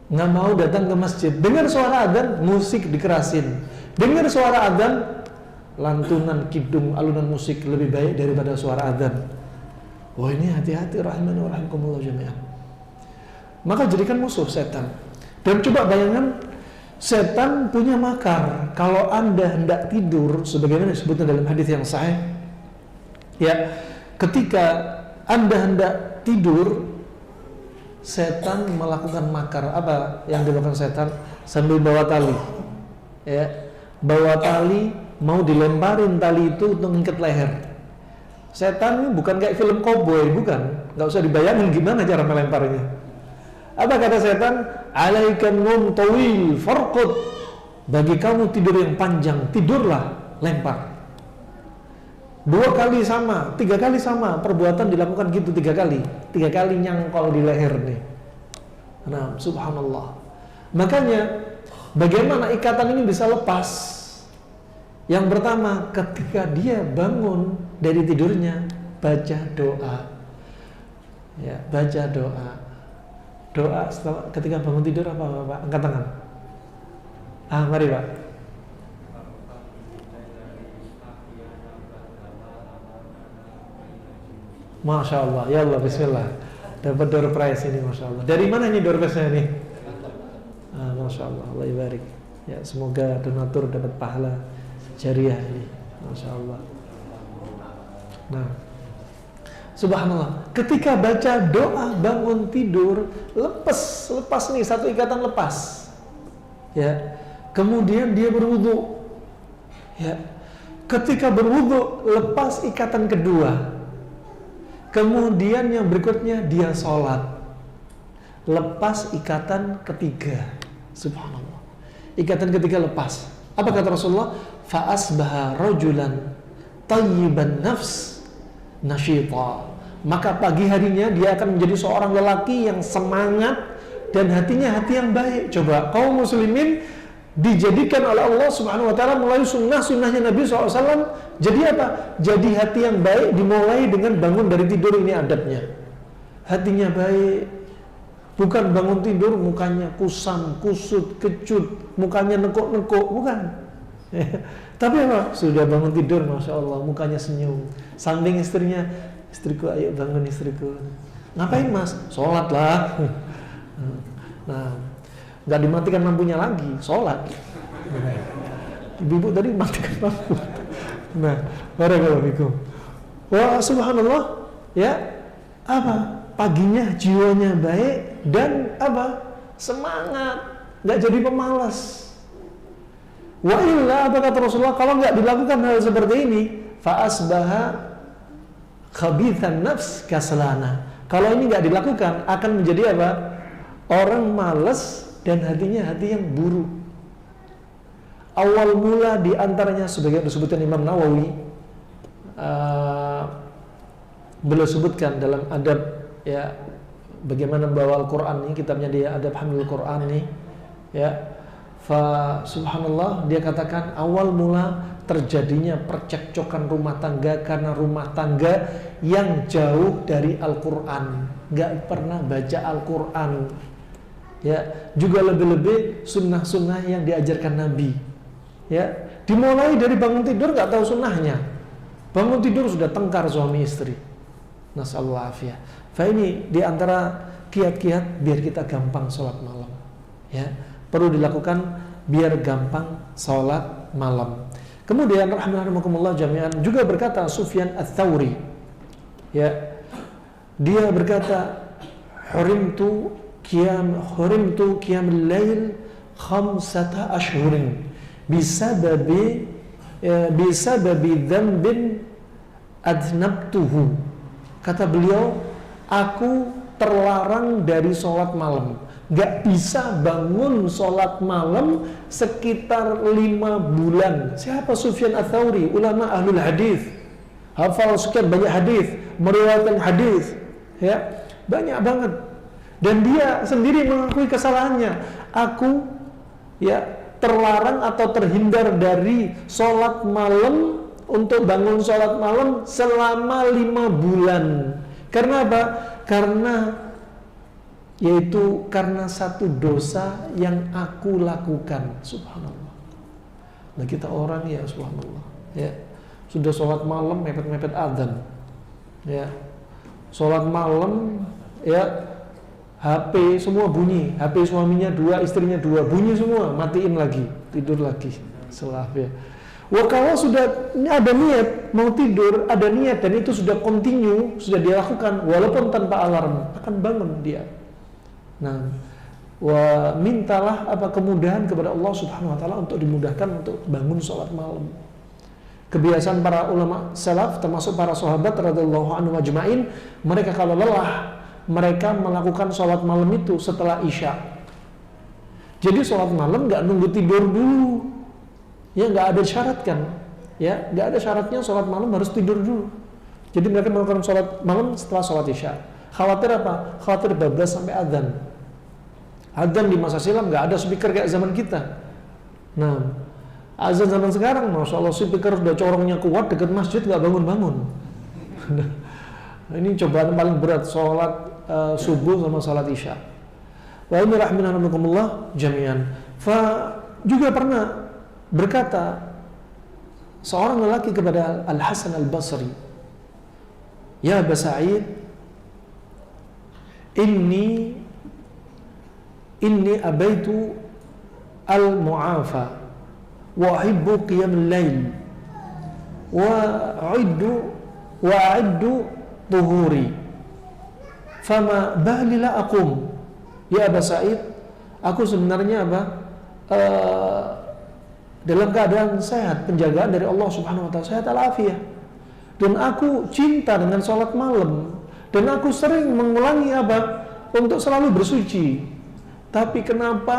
nggak mau datang ke masjid. Dengar suara adzan, musik dikerasin. Dengar suara adzan, lantunan kidung, alunan musik lebih baik daripada suara adzan. Wah, ini hati-hati, rahimani wa rahimakumullah jami'an. Maka jadikan musuh setan. Dan coba bayangkan, setan punya makar. Kalau Anda hendak tidur, sebagaimana disebutkan dalam hadis yang sahih, ya, ketika Anda hendak tidur, setan melakukan makar. Apa yang dilakukan setan? Sambil bawa tali, ya, bawa tali, mau dilemparin tali itu untuk mengikat leher. Setan ini bukan kayak film koboi, bukan. Nggak usah dibayangin gimana cara melemparnya. Apa kata setan? Alaikan nun tawil farqud. Bagi kamu tidur yang panjang, tidurlah, lempar. 2 kali sama, 3 kali sama, perbuatan dilakukan gitu 3 kali. 3 kali nyangkol di leher nih. Nah, subhanallah. Makanya bagaimana ikatan ini bisa lepas? Yang pertama, ketika dia bangun dari tidurnya, baca doa. Ya, baca doa. Doa setelah ketika bangun tidur apa Pak? Angkat tangan. Mari Pak. Masya Allah, ya Allah, Bismillah. Dapat door prize ini, Masya Allah. Dari mana ini door prize-nya ini? Masya Allah, Allah ibarik. Ya, semoga donatur dapat pahala jariah ini, Masya Allah. Nah, Subhanallah. Ketika baca doa bangun tidur, lepas nih satu ikatan lepas. Ya. Kemudian dia berwudu. Ya. Ketika berwudu lepas ikatan kedua. Kemudian yang berikutnya dia sholat. Lepas ikatan ketiga. Subhanallah. Ikatan ketiga lepas. Apa kata Rasulullah? Fa asbaha rajulan tayyiban nafs nasyita. Maka pagi harinya dia akan menjadi seorang lelaki yang semangat dan hatinya hati yang baik. Coba kaum muslimin dijadikan oleh Allah Subhanahu wa taala melalui sunnah-sunnahnya Nabi SAW. Jadi apa? Jadi hati yang baik dimulai dengan bangun dari tidur, ini adabnya. Hatinya baik. Bukan bangun tidur mukanya kusam, kusut, kecut, mukanya nekuk-nekuk, bukan. Tapi apa? Sudah bangun tidur, Masya Allah, mukanya senyum. Samping istrinya, istriku ayo bangun istriku. Ngapain mas? Sholat lah. Nah, nggak dimatikan lampunya lagi, sholat. Ibu-ibu tadi matikan lampu. Nah, barakallahu. Wah, subhanallah, ya apa? Paginya jiwanya baik dan apa? Semangat, nggak jadi pemalas. Wa illa, apa kata Rasulullah, kalau nggak dilakukan hal seperti ini, fa asbaha khabithan nafs kaslana. Kalau ini nggak dilakukan, akan menjadi apa? Orang malas dan hatinya hati yang buruk. Awal mula diantaranya sebagai disebutkan Imam Nawawi, beliau sebutkan dalam adab, ya, bagaimana membawa Al-Quran ini, kitabnya dia Adab Hamil Quran ini, ya. Fa subhanallah, dia katakan awal mula terjadinya percekcokan rumah tangga karena rumah tangga yang jauh dari Al-Quran, nggak pernah baca Al-Quran, ya. Juga lebih-lebih sunnah-sunnah yang diajarkan Nabi, ya. Dimulai dari bangun tidur nggak tahu sunnahnya, bangun tidur sudah tengkar suami istri. Nasallahu afiyah. Fa ini diantara kiat-kiat biar kita gampang sholat malam, ya. Perlu dilakukan biar gampang sholat malam. Kemudian rahimahumullah jami'an juga berkata Sufyan Ats-Tsauri, ya, dia berkata hurimtu qiyamul lail khamsata ashhurin bisababi dzambin adnabtuhu. Kata beliau, aku terlarang dari sholat malam, gak bisa bangun sholat malam sekitar 5 bulan. Siapa Sufyan Ats-Tsauri? Ulama ahlul hadis, hafal sekian banyak hadis, meriwayatkan hadis, ya, banyak banget. Dan dia sendiri mengakui kesalahannya. Aku, ya, terlarang atau terhindar dari sholat malam, untuk bangun sholat malam selama 5 bulan. Karena apa? Karena satu dosa yang aku lakukan. Subhanallah. Nah, kita orang, ya, subhanallah, ya, sudah sholat malam mepet-mepet adzan, ya, sholat malam, ya, HP semua bunyi, HP suaminya 2, istrinya 2, bunyi semua, matiin lagi, tidur lagi. Salah, ya. Wah, kalau sudah ada niat mau tidur, ada niat dan itu sudah continue, sudah dia lakukan walaupun tanpa alarm, akan bangun dia. Nah, mintalah apa kemudahan kepada Allah Subhanahu wa taala untuk dimudahkan untuk bangun sholat malam. Kebiasaan para ulama salaf termasuk para sahabat radhiyallahu anhum ajmain, mereka kalau lelah, mereka melakukan sholat malam itu setelah Isya. Jadi sholat malam nggak nunggu tidur dulu, ya, nggak ada syarat kan, ya, nggak ada syaratnya sholat malam harus tidur dulu. Jadi mereka melakukan sholat malam setelah sholat Isya. Khawatir apa? Khawatir bablas sampai adzan. Adzan di masa silam nggak ada speaker kayak zaman kita. Nah, azan zaman sekarang, masya Allah, speaker udah corongnya kuat, dekat masjid nggak bangun-bangun. Nah, ini cobaan paling berat, sholat subuh sama sholat Isya. Wa ini rahimahumullah jami'an. Fa juga pernah berkata seorang lelaki kepada Al-Hasan Al-Basri, ya Aba Sa'id, inni abaitu al-mu'afa wa uhibbu qiyamul lail wa a'iddu tuhuri fama balila aqum ya Aba Sa'id, aku sebenarnya dalam keadaan sehat, penjagaan dari Allah Subhanahu wa taala, sehat alafiah, dan aku cinta dengan sholat malam, dan aku sering mengulangi untuk selalu bersuci, tapi kenapa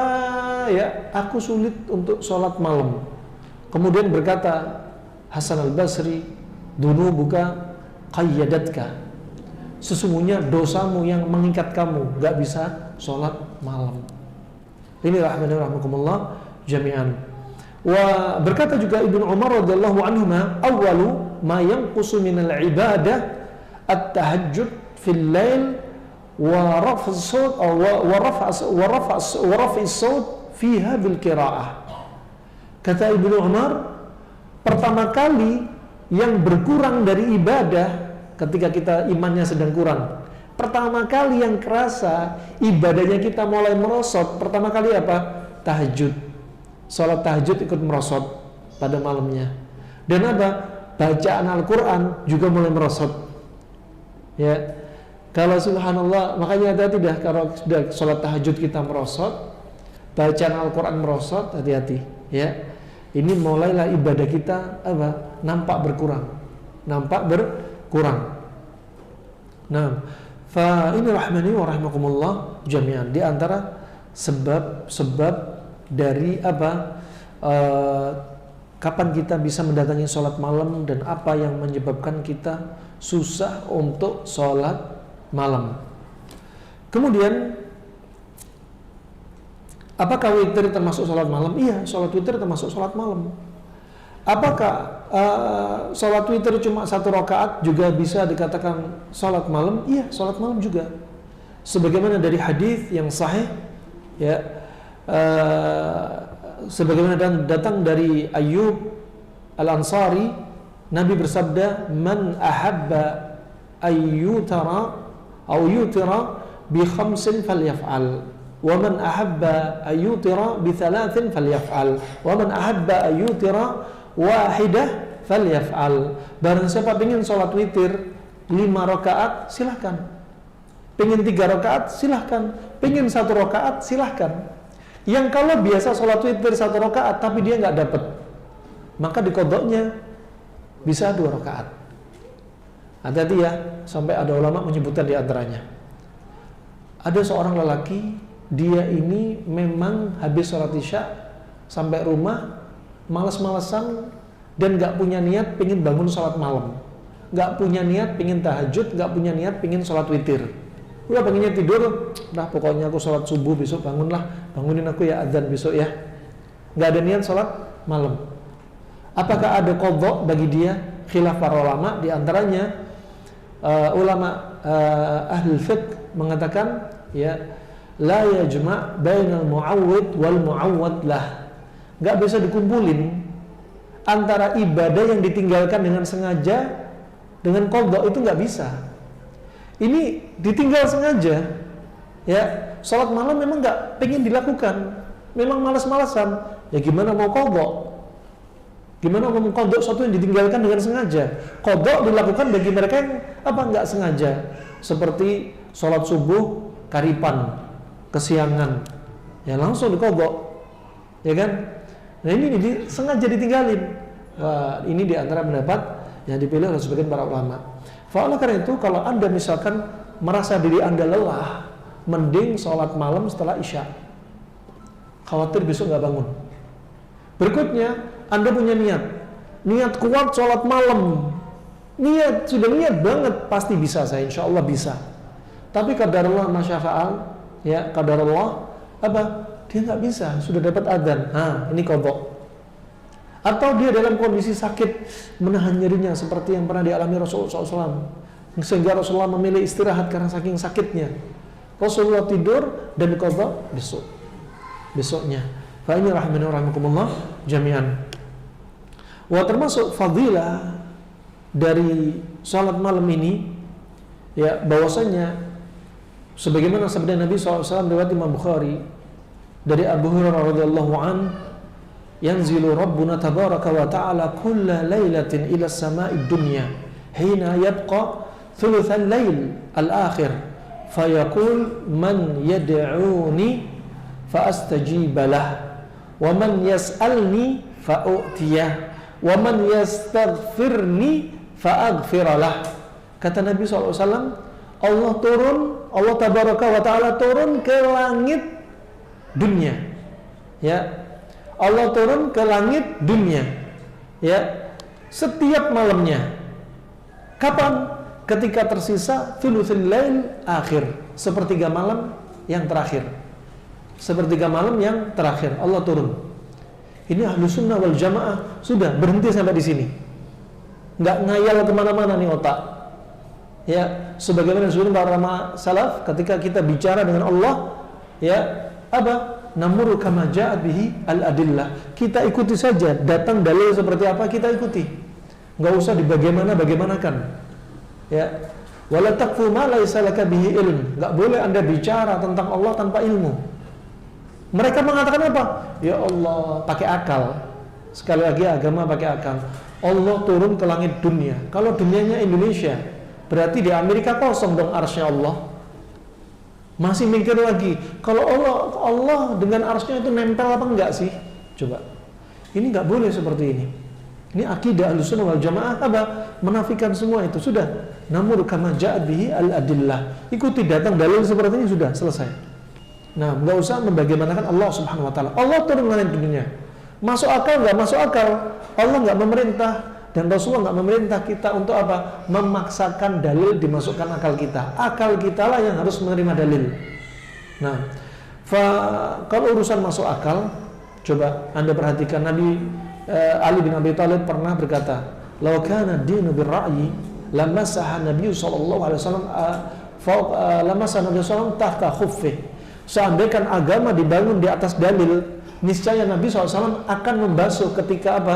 ya aku sulit untuk sholat malam. Kemudian berkata Hasan al-Basri, dunubuka qayyadatka, sesungguhnya dosamu yang mengikat kamu, gak bisa sholat malam. Ini rahmatullah jami'an. Wa berkata juga Ibnu Umar radhiyallahu anhuma, awwalu ma yanqusu minal ibadah at-tahajjud fil lail wa raf'us saut wa raf'us saut fiha bil qiraah. Kata Ibnu Umar, pertama kali yang berkurang dari ibadah ketika kita imannya sedang kurang, pertama kali yang kerasa ibadahnya kita mulai merosot, pertama kali apa? Tahajud. Salat tahajud ikut merosot pada malamnya. Dan bacaan Al-Quran juga mulai merosot. Ya, kalau subhanallah, makanya hati-hati dah kalau sudah salat tahajud kita merosot, bacaan Al-Quran merosot, hati-hati. Ya, ini mulailah ibadah kita nampak berkurang. Nah, fa ini rahmani wa rahimakumullah jami'an, di antara sebab dari kapan kita bisa mendatangi sholat malam dan apa yang menyebabkan kita susah untuk sholat malam. Kemudian, apakah witir termasuk sholat malam? Iya, sholat witir termasuk sholat malam. Apakah sholat witir cuma 1 rakaat juga bisa dikatakan sholat malam? Iya, sholat malam juga. Sebagaimana dari hadis yang sahih, ya, sebagaimana datang dari Ayyub Al-Ansari, Nabi bersabda, man ahabba ayyutara aw yutira bi 5 falyaf'al, wa man ahabba ayyutira bi 3 falyaf'al, wa man ahabba ayyutira wahidah falyaf'al. Barang siapa ingin sholat witir 5 rakaat, silahkan. Pengen 3 rakaat, silahkan. Pengen 1 rakaat, silahkan. Yang kalau biasa sholat witir 1 rakaat tapi dia nggak dapat, maka dikodoknya bisa 2 rakaat. Hati-hati ya, sampai ada ulama menyebutkan di antaranya. Ada seorang lelaki, dia ini memang habis sholat isya sampai rumah malas-malasan dan nggak punya niat pengen bangun sholat malam, nggak punya niat pengen tahajud, nggak punya niat pengen sholat witir. Udah pengennya tidur, nah pokoknya aku sholat subuh besok, bangunin aku ya, adzan besok ya. Nggak ada niat sholat malam. Apakah ada qadha bagi dia? Khilaf para ulama, di antaranya ulama ahli fiqh mengatakan, ya, la yajma' bainal mu'awwid wal mu'awwad lah. Nggak bisa dikumpulin antara ibadah yang ditinggalkan dengan sengaja dengan qadha, itu nggak bisa. Ini ditinggal sengaja, ya, sholat malam memang nggak pengen dilakukan, memang malas-malasan, ya gimana mau qadha? Gimana mau qadha sesuatu yang ditinggalkan dengan sengaja? Qadha dilakukan bagi mereka yang nggak sengaja, seperti sholat subuh karipan, kesiangan, ya langsung diqadha, ya kan? Nah ini sengaja ditinggalin. Wah, ini diantara pendapat yang dipilih oleh sebagian para ulama. Oleh karena itu, kalau Anda misalkan merasa diri Anda lelah, mending sholat malam setelah isya. Khawatir besok nggak bangun. Berikutnya, Anda punya niat kuat sholat malam, sudah niat banget, pasti bisa saya, insya Allah bisa. Tapi qadarullah masyafa'al, ya, qadarullah dia nggak bisa, sudah dapat adzan, ini qadha. Atau dia dalam kondisi sakit, menahan nyerinya seperti yang pernah dialami Rasulullah SAW, sehingga Rasulullah memilih istirahat karena saking sakitnya. Rasulullah tidur dan qadha besoknya. Fa ini rahimani wa rahimakumullah jami'an. Wa termasuk fadilah dari salat malam ini, ya, bahwasanya sebagaimana sabda Nabi SAW riwayat Imam Bukhari dari Abu Hurairah radhiyallahu an, yanzilu rabbuna tabaraka wa ta'ala kulla lailatin ila as-sama'id dunya hina yabqa thulutsal lail al-akhir fayaqul man yad'uni fa astajibalah wa man yas'alni fa u'tiyah wa man yastaghfirni fa aghfiralah. Kata Nabi SAW, Allah tabaraka wa ta'ala turun ke langit dunia, ya. Allah turun ke langit dunia, ya, setiap malamnya. Kapan? Ketika tersisa thuluthul lail akhir, sepertiga malam yang terakhir. Sepertiga malam yang terakhir Allah turun. Ini ahlu sunnah wal jamaah sudah berhenti sampai di sini, nggak ngayal kemana-mana nih otak. Ya, sebagaimana disebutkan para ulama salaf, ketika kita bicara dengan Allah, ya, apa? Namuru kama ja'at bihi al-adillah. Kita ikuti saja, datang dalil seperti apa kita ikuti. Enggak usah dibagaimana-bagaimanakan. Ya. Wala taqfu ma laysa laka bihi ilm. Enggak boleh Anda bicara tentang Allah tanpa ilmu. Mereka mengatakan apa? Ya Allah, pakai akal. Sekali lagi agama pakai akal. Allah turun ke langit dunia. Kalau dunianya Indonesia, berarti di Amerika kosong dong arsy-nya Allah. Masih mikir lagi, kalau Allah dengan arsy-nya itu nempel apa enggak sih? Coba. Ini enggak boleh seperti ini. Ini akidah Ahlussunnah wal Jamaah apa? Menafikan semua itu. Sudah. Namur kama ja'at bihi al-adillah. Ikuti datang dalil seperti ini, sudah selesai. Nah, enggak usah membagaimanakan Allah Subhanahu wa taala. Allah turun ke dunia. Masuk akal enggak masuk akal? Allah enggak memerintah dan Rasulullah enggak memerintah kita untuk apa? Memaksakan dalil dimasukkan akal kita. Akal kita lah yang harus menerima dalil. Nah, kalau urusan masuk akal, coba Anda perhatikan Nabi Ali bin Abi Thalib pernah berkata, "Law kana ad-dinu bir-ra'yi lamassaha Nabi sallallahu alaihi wasallam lamassaha Nabi sallallahu tahta khuffi." Seandainya agama dibangun di atas dalil, niscaya Nabi SAW akan membasuh ketika apa?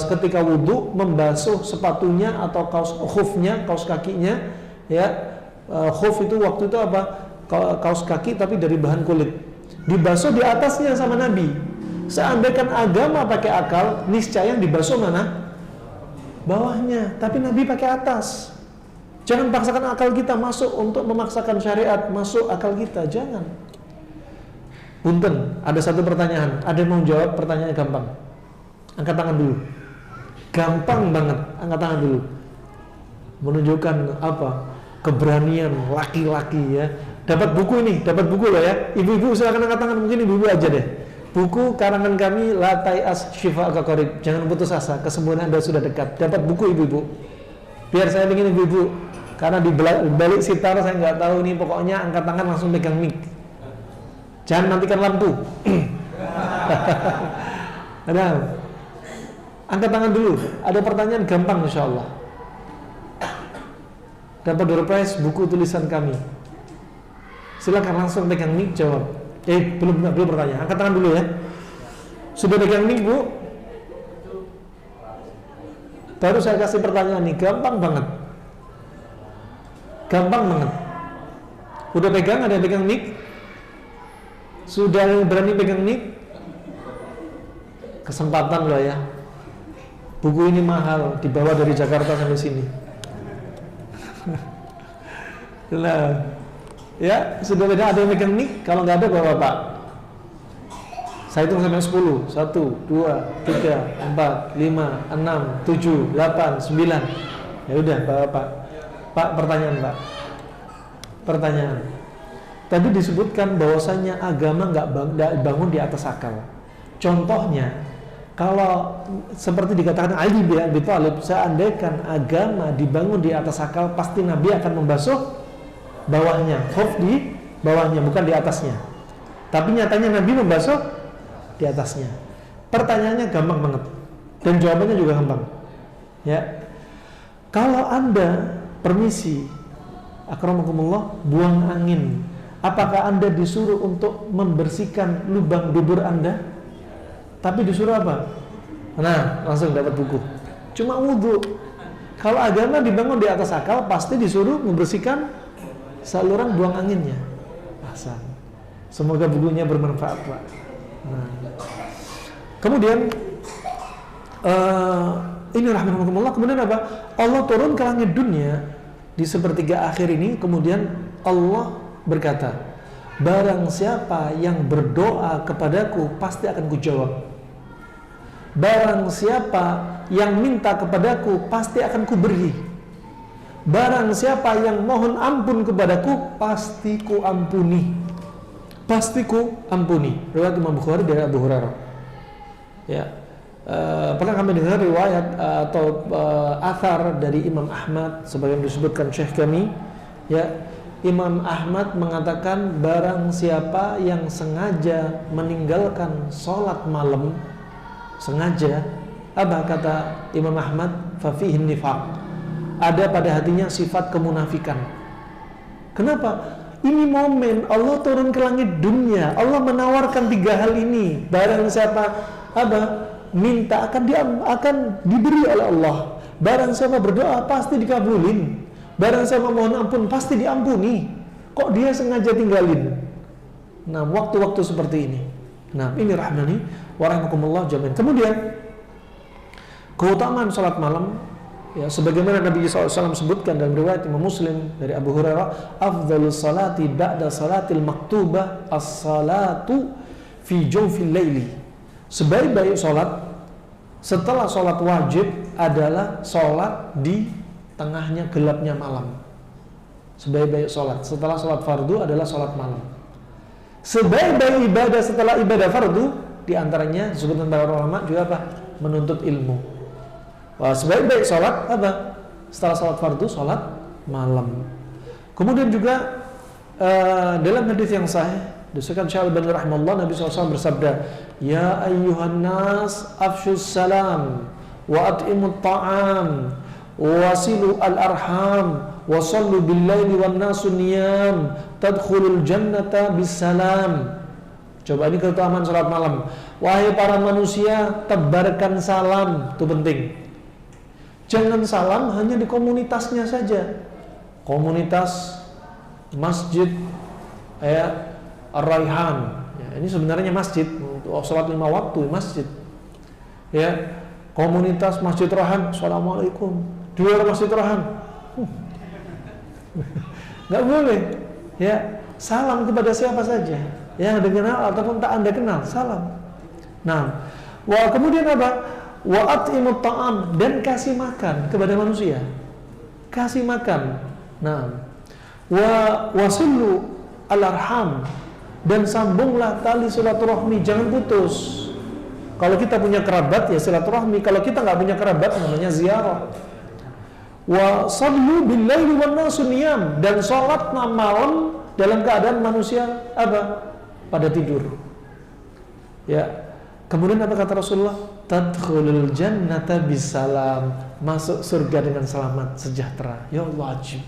Ketika wudhu, membasuh sepatunya atau kaos khufnya, kaos kakinya, ya. Khuf itu waktu itu apa? Kaos kaki tapi dari bahan kulit. Dibasuh di atasnya sama Nabi. Seandainya agama pakai akal, niscaya yang dibasuh mana? Bawahnya. Tapi Nabi pakai atas. Jangan paksakan akal kita masuk untuk memaksakan syariat masuk akal kita, jangan. Punten, ada satu pertanyaan. Ada yang mau jawab pertanyaannya gampang? Angkat tangan dulu. Gampang banget, angkat tangan dulu. Menunjukkan apa? Keberanian laki-laki, ya. Dapat buku ini, dapat buku loh ya. Ibu-ibu silakan angkat tangan, mungkin ibu-ibu aja deh. Buku karangan kami La Tai'as Syifa Al-Qarib. Jangan putus asa, kesembuhan Anda sudah dekat. Dapat buku ibu-ibu. Biar saya ingin ibu-ibu, karena di balik sitar saya nggak tahu nih, pokoknya angkat tangan langsung pegang mic. Jangan nantikan lampu. Ada, angkat tangan dulu. Ada pertanyaan gampang insya Allah. Dapat door prize buku tulisan kami. Silakan langsung pegang mic jawab. Belum pertanyaan. Angkat tangan dulu ya. Sudah pegang mic Bu? Baru saya kasih pertanyaan nih, gampang banget. Gampang banget. Udah pegang, ada yang pegang mic? Sudah berani pegang mic? Kesempatan loh ya. Buku ini mahal, dibawa dari Jakarta sampai sini. Nah, ya, sudah ada yang pegang mic? Kalau nggak ada Bapak. Saya hitung sampai 10. 1, 2, 3, 4, 5, 6, 7, 8, 9. Ya udah, Bapak. Pak, pertanyaan, Pak. Pertanyaan. Tadi disebutkan bahwasanya agama nggak bangun di atas akal. Contohnya, kalau seperti dikatakan Ali bin Abi Thalib, seandainya agama dibangun di atas akal, pasti Nabi akan membasuh bawahnya, khuf di bawahnya, bukan di atasnya. Tapi nyatanya Nabi membasuh di atasnya. Pertanyaannya gampang banget dan jawabannya juga gampang. Ya, kalau Anda permisi, akramakumullah, buang angin, apakah Anda disuruh untuk membersihkan lubang dubur Anda? Tapi disuruh apa? Nah, langsung dapat buku. Cuma wudhu. Kalau agama dibangun di atas akal, pasti disuruh membersihkan saluran buang anginnya. Asal. Semoga bukunya bermanfaat, Pak. Nah. Kemudian ini rahmatullah. Kemudian apa? Allah turun ke langit dunia di sepertiga akhir ini kemudian Allah berkata, barang siapa yang berdoa kepadaku pasti akan kujawab. Barang siapa yang minta kepadaku pasti akan kuberi. Barang siapa yang mohon ampun kepadaku pasti ku ampuni. Pasti ku ampuni. Riwayat Imam Bukhari dari Abu Hurairah. Ya. Pernah kami dengar riwayat atau athar dari Imam Ahmad sebagaimana disebutkan Syekh kami, ya, Imam Ahmad mengatakan barang siapa yang sengaja meninggalkan sholat malam, sengaja, apa kata Imam Ahmad, fafihi nifaq, ada pada hatinya sifat kemunafikan. Kenapa? Ini momen Allah turun ke langit dunia, Allah menawarkan 3 hal ini. Barang siapa minta akan diberi oleh Allah. Barang siapa berdoa pasti dikabulin. Barang siapa mohon ampun pasti diampuni. Kok dia sengaja tinggalin? Nah, waktu-waktu seperti ini. Nah, ini rahmani wa rahimakumullah jami'an. Kemudian keutamaan salat malam, ya, sebagaimana Nabi SAW sebutkan dalam riwayat Imam Muslim dari Abu Hurairah, afdhalus salati ba'da salatil maktubah as-salatu fi jawfil laili. Sebaik-baik sholat setelah sholat wajib adalah sholat di tengahnya gelapnya malam. Sebaik-baik sholat setelah sholat fardu adalah sholat malam. Sebaik-baik ibadah setelah ibadah fardu diantaranya disebutkan para ulama juga apa? Menuntut ilmu. Wah, sebaik-baik sholat apa? Setelah sholat fardu sholat malam. Kemudian juga dalam hadis yang sahih disebutkan Syekh Al-Albani rahimahullah, Nabi SAW bersabda, ya ayyuhan nas afshus salam wa at'imut ta'am wasilu al-arham wa sallu bil-laili wan nasu niyam tadkhulul jannata bisalam. Coba ini keutamaan salat malam. Wahai para manusia, tebarkan salam, itu penting. Jangan salam hanya di komunitasnya saja. Komunitas masjid Ar-Raihan, ya, ini sebenarnya masjid untuk sholat 5 waktu masjid. Ya, komunitas Masjid Rahan, assalamualaikum. Di luar Masjid Rahan, nggak boleh. Ya, salam kepada siapa saja yang Anda kenal ataupun tak Anda kenal, salam. Nah, kemudian apa? Wa at'imut ta'am, dan kasih makan kepada manusia. Kasih makan. Nah, wasillu al-arham, dan sambunglah tali silaturahmi, jangan putus. Kalau kita punya kerabat ya silaturahmi, kalau kita nggak punya kerabat namanya ziarah. Wa sallu bil-laili wan nasu niyam, dan salat malam dalam keadaan manusia apa? Pada tidur. Ya. Kemudian apa kata Rasulullah? Tadkhulul jannata bisalam, masuk surga dengan selamat, sejahtera. Ya Allah, wajib.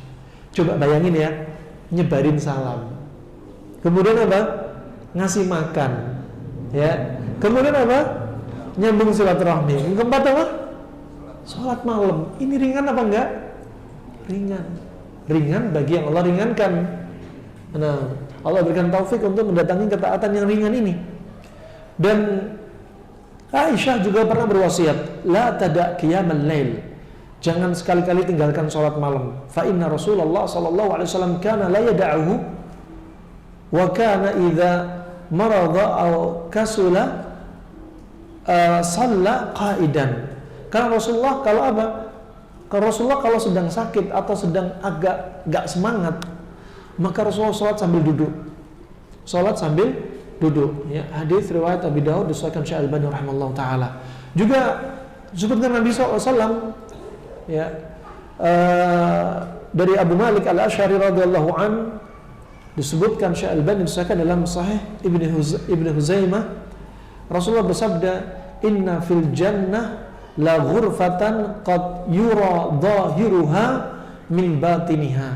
Coba bayangin ya, nyebarin salam. Kemudian apa? Ngasih makan. Ya. Kemudian apa? Nyambung silaturahmi. Yang keempat apa? Salat malam. Ini ringan apa enggak? Ringan. Ringan bagi yang Allah ringankan. Nah, Allah berikan taufik untuk mendatangi ketaatan yang ringan ini. Dan Aisyah juga pernah berwasiat, la tada' qiyamal lail. Jangan sekali-kali tinggalkan salat malam. Fa inna Rasulullah sallallahu alaihi wasallam kana la yada'uhu wa kana idza marada aw kasula shalla qa'idan. Karena Rasulullah kalau apa? Kalau Rasulullah kalau sedang sakit atau sedang agak enggak semangat, maka Rasulullah salat sambil duduk. Salat sambil duduk. Ya, hadis riwayat Abi Daud disahihkan Syekh Al-Albani rahimahullah taala. Juga disebutkan Nabi SAW ya, dari Abu Malik Al-Asy'ari radhiyallahu an, disebutkan Syekh Al-Albani disahihkan dalam Sahih Ibnu Huzaimah, Rasulullah bersabda, inna fil jannah la ghurfatan qad yura dhahiruha min batiniha.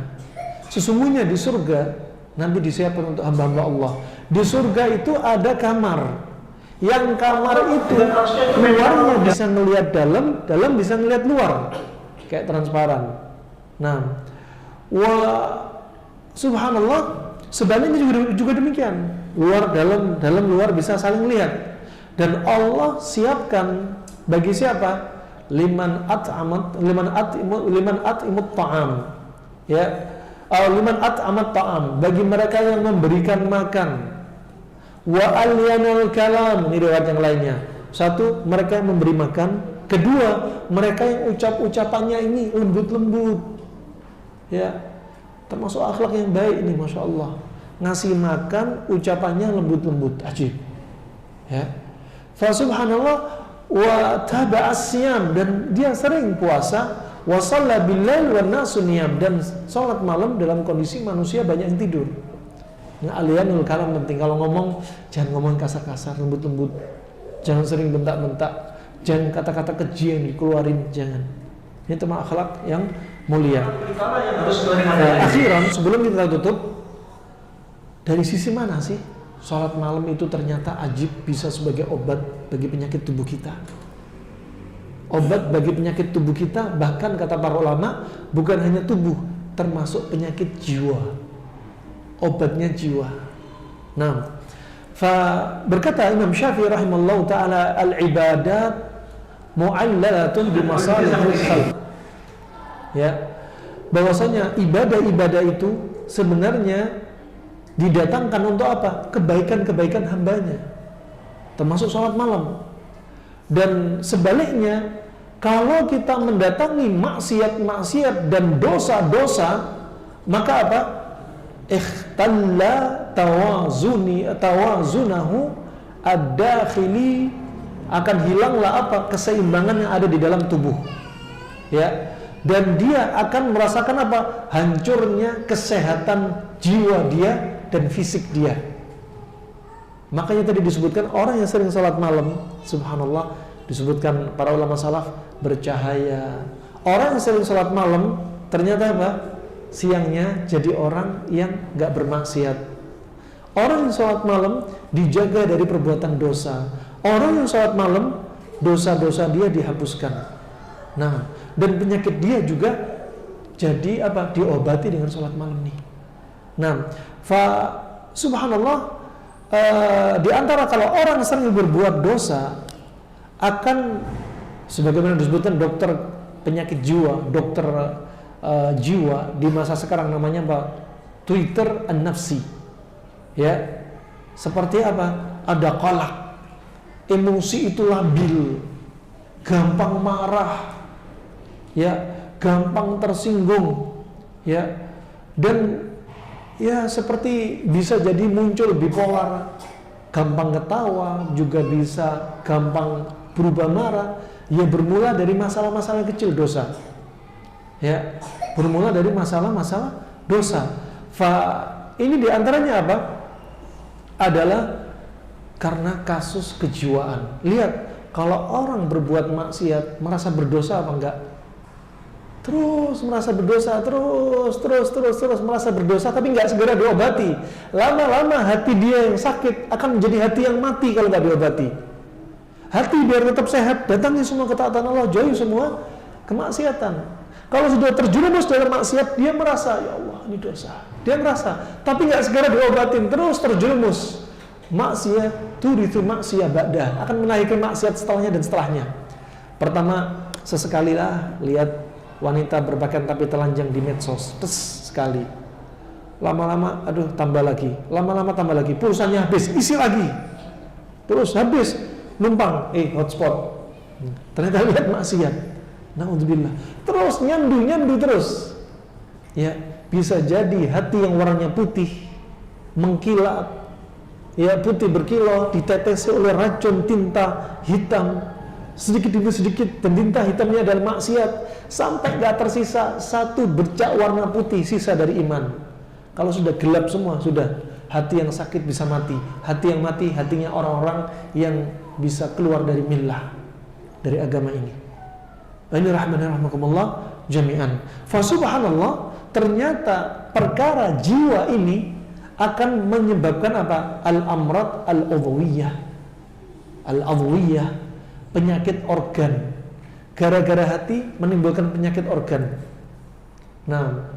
Sesungguhnya di surga nanti disiapkan untuk hamba-hamba Allah. Di surga itu ada kamar. Yang kamar itu luarnya bisa ngelihat dalam, dalam bisa ngelihat luar. Kayak transparan. Nah, subhanallah, sebaliknya juga demikian. Luar dalam, dalam luar bisa saling lihat. Dan Allah siapkan bagi siapa? Liman at'imut ta'am. Ya, liman at'amat ta'am, bagi mereka yang memberikan makan. Wa alyanal kalam, ini riwayat yang lainnya. Satu, mereka yang memberi makan. Kedua, mereka yang ucapannya ini lembut-lembut. Ya, termasuk akhlak yang baik ini, masya Allah. Ngasih makan, ucapannya lembut-lembut, ajib. Ya, fa subhanallah wa taba'as siyam, dan dia sering puasa. Wa shalla bil-lail wan nasu niyam, dan salat malam dalam kondisi manusia banyak yang tidur. Nah, alianul kalam penting. Kalau ngomong jangan ngomong kasar-kasar, lembut-lembut. Jangan sering bentak-bentak. Jangan kata-kata keji yang dikeluarin, jangan. Ini termasuk akhlak yang mulia. Akhiran sebelum kita tutup, dari sisi mana sih salat malam itu ternyata ajib, bisa sebagai obat bagi penyakit tubuh kita? Obat bagi penyakit tubuh kita, bahkan kata para ulama, bukan hanya tubuh, termasuk penyakit jiwa. Obatnya jiwa. Nah, berkata Imam Syafi'i rahimallahu taala, al-ibadat mu'allalatun bi masalihil khalq. Ya, bahwasanya ibadah-ibadah itu sebenarnya didatangkan untuk apa? Kebaikan-kebaikan hambanya, termasuk sholat malam. Dan sebaliknya, kalau kita mendatangi maksiat-maksiat dan dosa-dosa, maka apa? Ikhtalla tawazunahu ad-dakhili, akan hilanglah apa? Keseimbangan yang ada di dalam tubuh. Ya. Dan dia akan merasakan apa? Hancurnya kesehatan jiwa dia dan fisik dia. Makanya tadi disebutkan orang yang sering salat malam, subhanallah, disebutkan para ulama salaf bercahaya. Orang yang sering salat malam ternyata apa? Siangnya jadi orang yang gak bermaksiat. Orang yang salat malam dijaga dari perbuatan dosa. Orang yang salat malam, dosa-dosa dia dihapuskan. Nah, dan penyakit dia juga jadi apa? Diobati dengan salat malam nih. Nah, subhanallah, di antara kalau orang sering berbuat dosa, akan sebagaimana disebutkan dokter penyakit jiwa, dokter jiwa di masa sekarang namanya apa? Twitter an-nafsi. Ya, seperti apa? Ada qalaq, emosi itu labil, gampang marah, ya, gampang tersinggung, ya, dan ya seperti bisa jadi muncul bipolar, gampang ketawa, juga bisa gampang berubah marah. Ya, bermula dari masalah-masalah kecil dosa. Ya, bermula dari masalah-masalah dosa. Ini diantaranya apa? Adalah karena kasus kejiwaan. Lihat, kalau orang berbuat maksiat merasa berdosa apa enggak? Terus merasa berdosa, terus merasa berdosa, tapi nggak segera diobati. Lama-lama hati dia yang sakit akan menjadi hati yang mati kalau nggak diobati. Hati biar tetap sehat, datangi semua ketaatan Allah, jauhi semua kemaksiatan. Kalau sudah terjerumus dalam maksiat, dia merasa, ya Allah, ini dosa. Dia merasa, tapi nggak segera diobatin, terus terjerumus. Maksiat, turithu maksiat ba'dah, akan melahirkan maksiat setelahnya dan setelahnya. Pertama, sesekalilah lihat wanita berpakaian tapi telanjang di medsos, tes sekali. Lama-lama, aduh, tambah lagi. Lama-lama tambah lagi. Pulsanya habis, isi lagi. Terus habis, numpang, hotspot. Ternyata lihat maksiat. Na'udzubillah. Terus nyandu terus. Ya, bisa jadi hati yang warnanya putih, mengkilat, ya, putih berkilau, ditetesi oleh racun tinta hitam. Sedikit demi sedikit, dan tinta hitamnya adalah maksiat, sampai gak tersisa satu bercak warna putih sisa dari iman. Kalau sudah gelap semua, sudah hati yang sakit bisa mati. Hati yang mati, hatinya orang-orang yang bisa keluar dari millah, dari agama ini. Ini rahmatullah jami'an. Subhanallah, ternyata perkara jiwa ini akan menyebabkan apa? Al-amrad al-udhwiyah. Al-udhwiyah, penyakit organ. Gara-gara hati menimbulkan penyakit organ. Nah,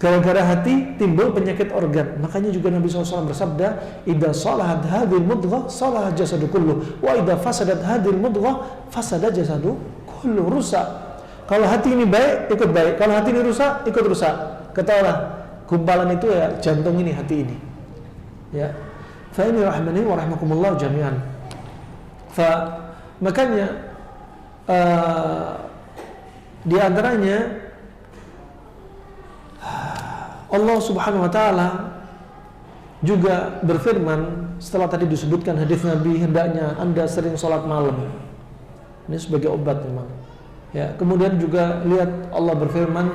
gara-gara hati timbul penyakit organ. Makanya juga Nabi SAW bersabda, idza salahat hadhil mudghah salaha jasadu kullu, wa idza fasadat hadhil mudghah fasada jasadu kullu. Rusak. Kalau hati ini baik, ikut baik. Kalau hati ini rusak, ikut rusak. Ketahuilah, gumpalan itu ya jantung ini, hati ini. Ya. Fa ini rahmani wa rahmakumullah jami'an. Makanya di antaranya Allah Subhanahu wa taala juga berfirman setelah tadi disebutkan hadis Nabi, hendaknya Anda sering sholat malam. Ini sebagai obat memang. Ya, kemudian juga lihat Allah berfirman,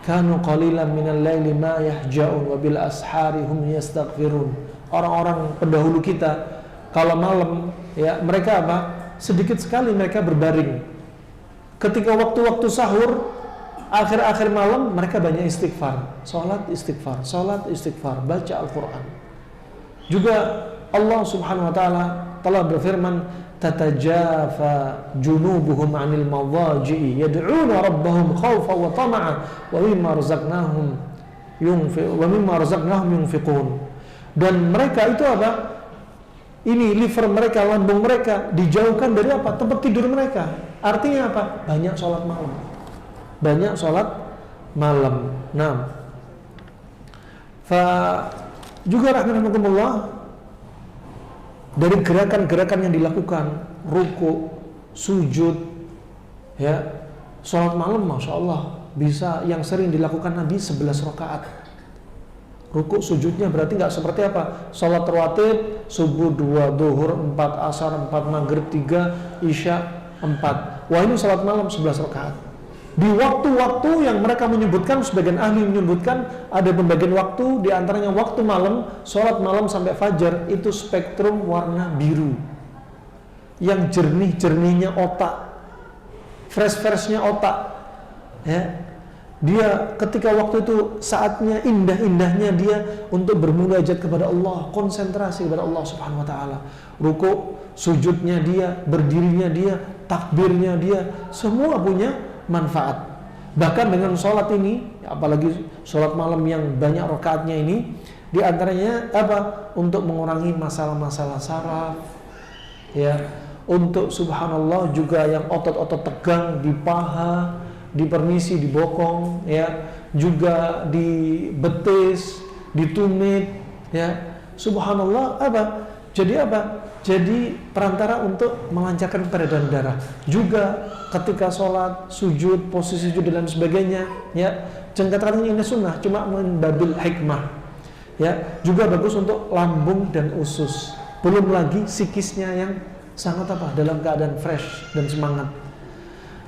kanu qalilan minal laili ma yahja'un wa bil ashari hum yastaghfirun. Orang-orang pendahulu kita kalau malam ya mereka apa? Sedikit sekali mereka berbaring. Ketika waktu-waktu sahur, akhir-akhir malam mereka banyak istighfar, salat istighfar, baca Al-Qur'an. Juga Allah Subhanahu wa taala telah berfirman, tatajafa junubuhum 'anil madaji'i yad'una rabbahum khaufan wa tama'a wa mimma razaqnahum yunfiqun. Dan mereka itu apa? Ini liver mereka, lambung mereka dijauhkan dari apa? Tempat tidur mereka. Artinya apa? Banyak sholat malam. Banyak sholat malam. Nah, juga rahmatullah dari gerakan-gerakan yang dilakukan, ruku, sujud, ya, sholat malam, masya Allah bisa yang sering dilakukan Nabi 11 rakaat. Rukuk sujudnya berarti nggak seperti apa? Sholat rawatib, subuh 2, duhur 4, asar 4, maghrib 3, isya 4. Wah, ini sholat malam 11 rakaat. Di waktu-waktu yang mereka menyebutkan, sebagian ahli menyebutkan ada pembagian waktu, di antaranya waktu malam, sholat malam sampai fajar itu spektrum warna biru. Yang jernih-jernihnya otak, fresh-freshnya otak, ya. Dia ketika waktu itu saatnya indah-indahnya dia untuk bermunajat kepada Allah, konsentrasi kepada Allah Subhanahu wa taala. Rukuk, sujudnya dia, berdirinya dia, takbirnya dia, semua punya manfaat. Bahkan dengan sholat ini, apalagi sholat malam yang banyak rakaatnya ini, di antaranya apa? Untuk mengurangi masalah-masalah saraf, ya. Untuk subhanallah juga yang otot-otot tegang di paha, di permisi, di bokong, ya, juga di betis, di tumit, ya. Subhanallah apa? Jadi apa? Jadi perantara untuk melancarkan peredaran darah. Juga ketika sholat, sujud, posisi sujud dan sebagainya, ya. Jangan ini sunnah, cuma membabil hikmah, ya. Juga bagus untuk lambung dan usus. Belum lagi psikisnya yang sangat apa? Dalam keadaan fresh dan semangat.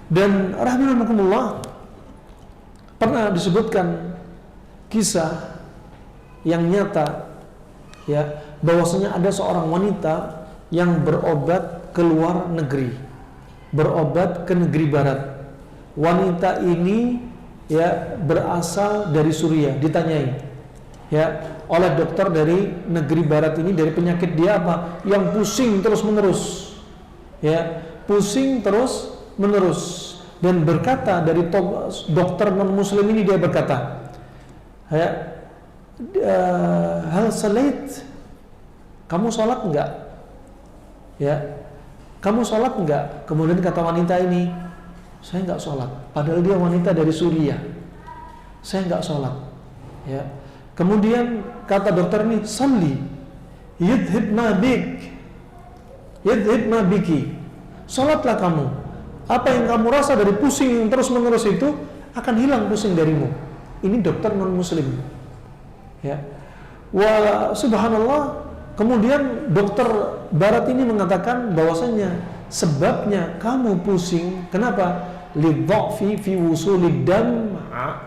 Dan rahimahumullah pernah disebutkan kisah yang nyata, ya, bahwasanya ada seorang wanita yang berobat ke luar negeri, berobat ke negeri barat. Wanita ini ya berasal dari Suriah. Ditanyai ya oleh dokter dari negeri barat ini, dari penyakit dia apa? Yang pusing terus menerus, ya, pusing terus menerus, dan berkata dari dokter non muslim ini, dia berkata, ya, hal salait, kamu sholat enggak? Ya, kamu sholat enggak? Kemudian kata wanita ini, saya enggak sholat. Padahal dia wanita dari Suriah, saya enggak sholat. Ya, kemudian kata dokter ini, salli, yudhib ma biki, sholatlah kamu. Apa yang kamu rasa dari pusing terus menerus itu akan hilang pusing darimu. Ini dokter non muslim, ya. Wa subhanallah. Kemudian dokter barat ini mengatakan bahwasanya sebabnya kamu pusing, kenapa? Lidhafi fi wusulid dam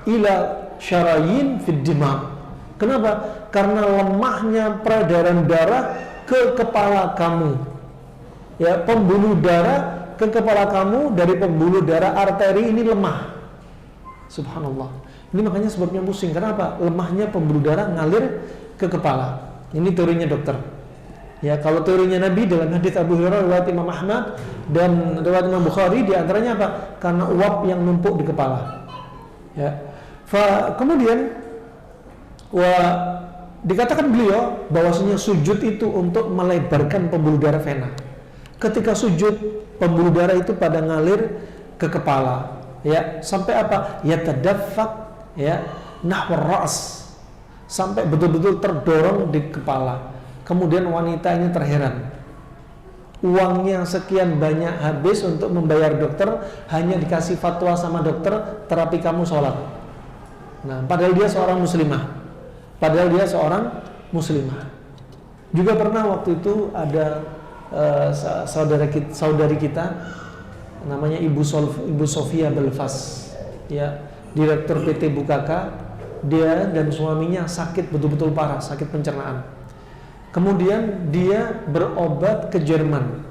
ila syarayin fid dimag. Kenapa? Karena lemahnya peredaran darah ke kepala kamu. Ya, pembuluh darah ke kepala kamu dari pembuluh darah arteri ini lemah. Subhanallah. Ini makanya sebabnya pusing. Kenapa? Lemahnya pembuluh darah ngalir ke kepala. Ini teorinya dokter. Ya, kalau teorinya Nabi dalam hadis Abu Hurairah riwayat Imam Ahmad dan riwayat Imam Bukhari, di antaranya apa? Karena uap yang numpuk di kepala. Ya. Kemudian dikatakan beliau bahwasanya sujud itu untuk melebarkan pembuluh darah vena. Ketika sujud, pembuluh darah itu pada ngalir ke kepala, ya, sampai apa? Ya tadaffaq, ya, nahwar ra's, sampai betul-betul terdorong di kepala. Kemudian wanita ini terheran, uangnya sekian banyak habis untuk membayar dokter, hanya dikasih fatwa sama dokter, terapi kamu sholat. Nah, padahal dia seorang muslimah. Juga pernah waktu itu ada saudari kita namanya Ibu Sofia Belfast, ya, direktur PT Bukaka. Dia dan suaminya sakit betul-betul parah, sakit pencernaan. Kemudian dia berobat ke Jerman,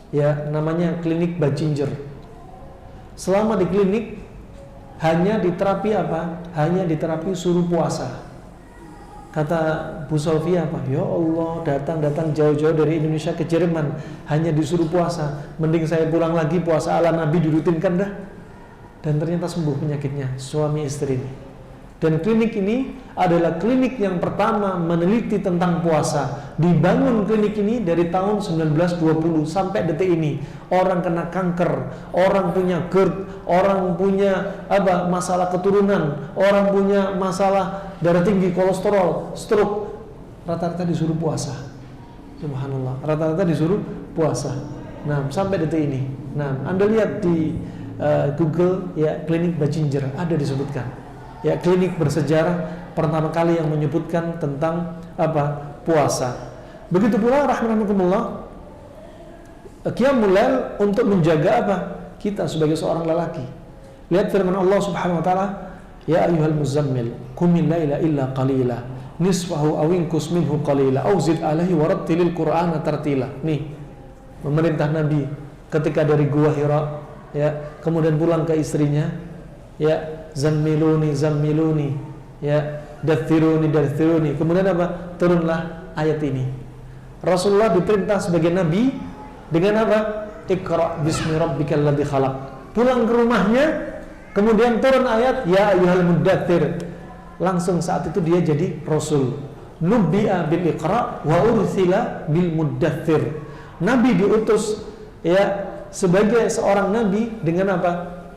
ya, namanya klinik Bacinger. Selama di klinik hanya diterapi apa? Hanya diterapi suruh puasa. Kata Bu Sofia apa? Ya Allah, datang jauh-jauh dari Indonesia ke Jerman hanya disuruh puasa. Mending saya pulang lagi puasa ala Nabi dirutinkan dah. Dan ternyata sembuh penyakitnya, suami istri ini. Dan klinik ini adalah klinik yang pertama meneliti tentang puasa. Dibangun klinik ini dari tahun 1920 sampai detik ini. Orang kena kanker, orang punya GERD, orang punya masalah keturunan, orang punya masalah darah tinggi, kolesterol, stroke, rata-rata disuruh puasa. Subhanallah, rata-rata disuruh puasa. Nah, sampai detik ini. Nah, Anda lihat di Google, ya, klinik Bacinger ada disebutkan. Ya, klinik bersejarah pertama kali yang menyebutkan tentang puasa. Begitu pula rahimahumullah, qiyamul lail untuk menjaga kita sebagai seorang lelaki. Lihat firman Allah Subhanahu wa taala, ya ayyuhal muzammil qumil laila illa qalila nisfahu aw inqus minhu qalila aw zid alaihi warattilil qur'ana tartila. Nih, memerintah Nabi ketika dari Gua Hira, ya, kemudian pulang ke istrinya, ya, zammiluni, ya, dathiruni. Kemudian turunlah ayat ini. Rasulullah diperintah sebagai nabi dengan Iqra bismi rabbikal ladzi khalaq. Pulang ke rumahnya, kemudian turun ayat ya ayyuhal muddathir. Langsung saat itu dia jadi rasul. Nubbi'a bil Iqra wa ursila bil muddathir. Nabi diutus, ya, sebagai seorang nabi dengan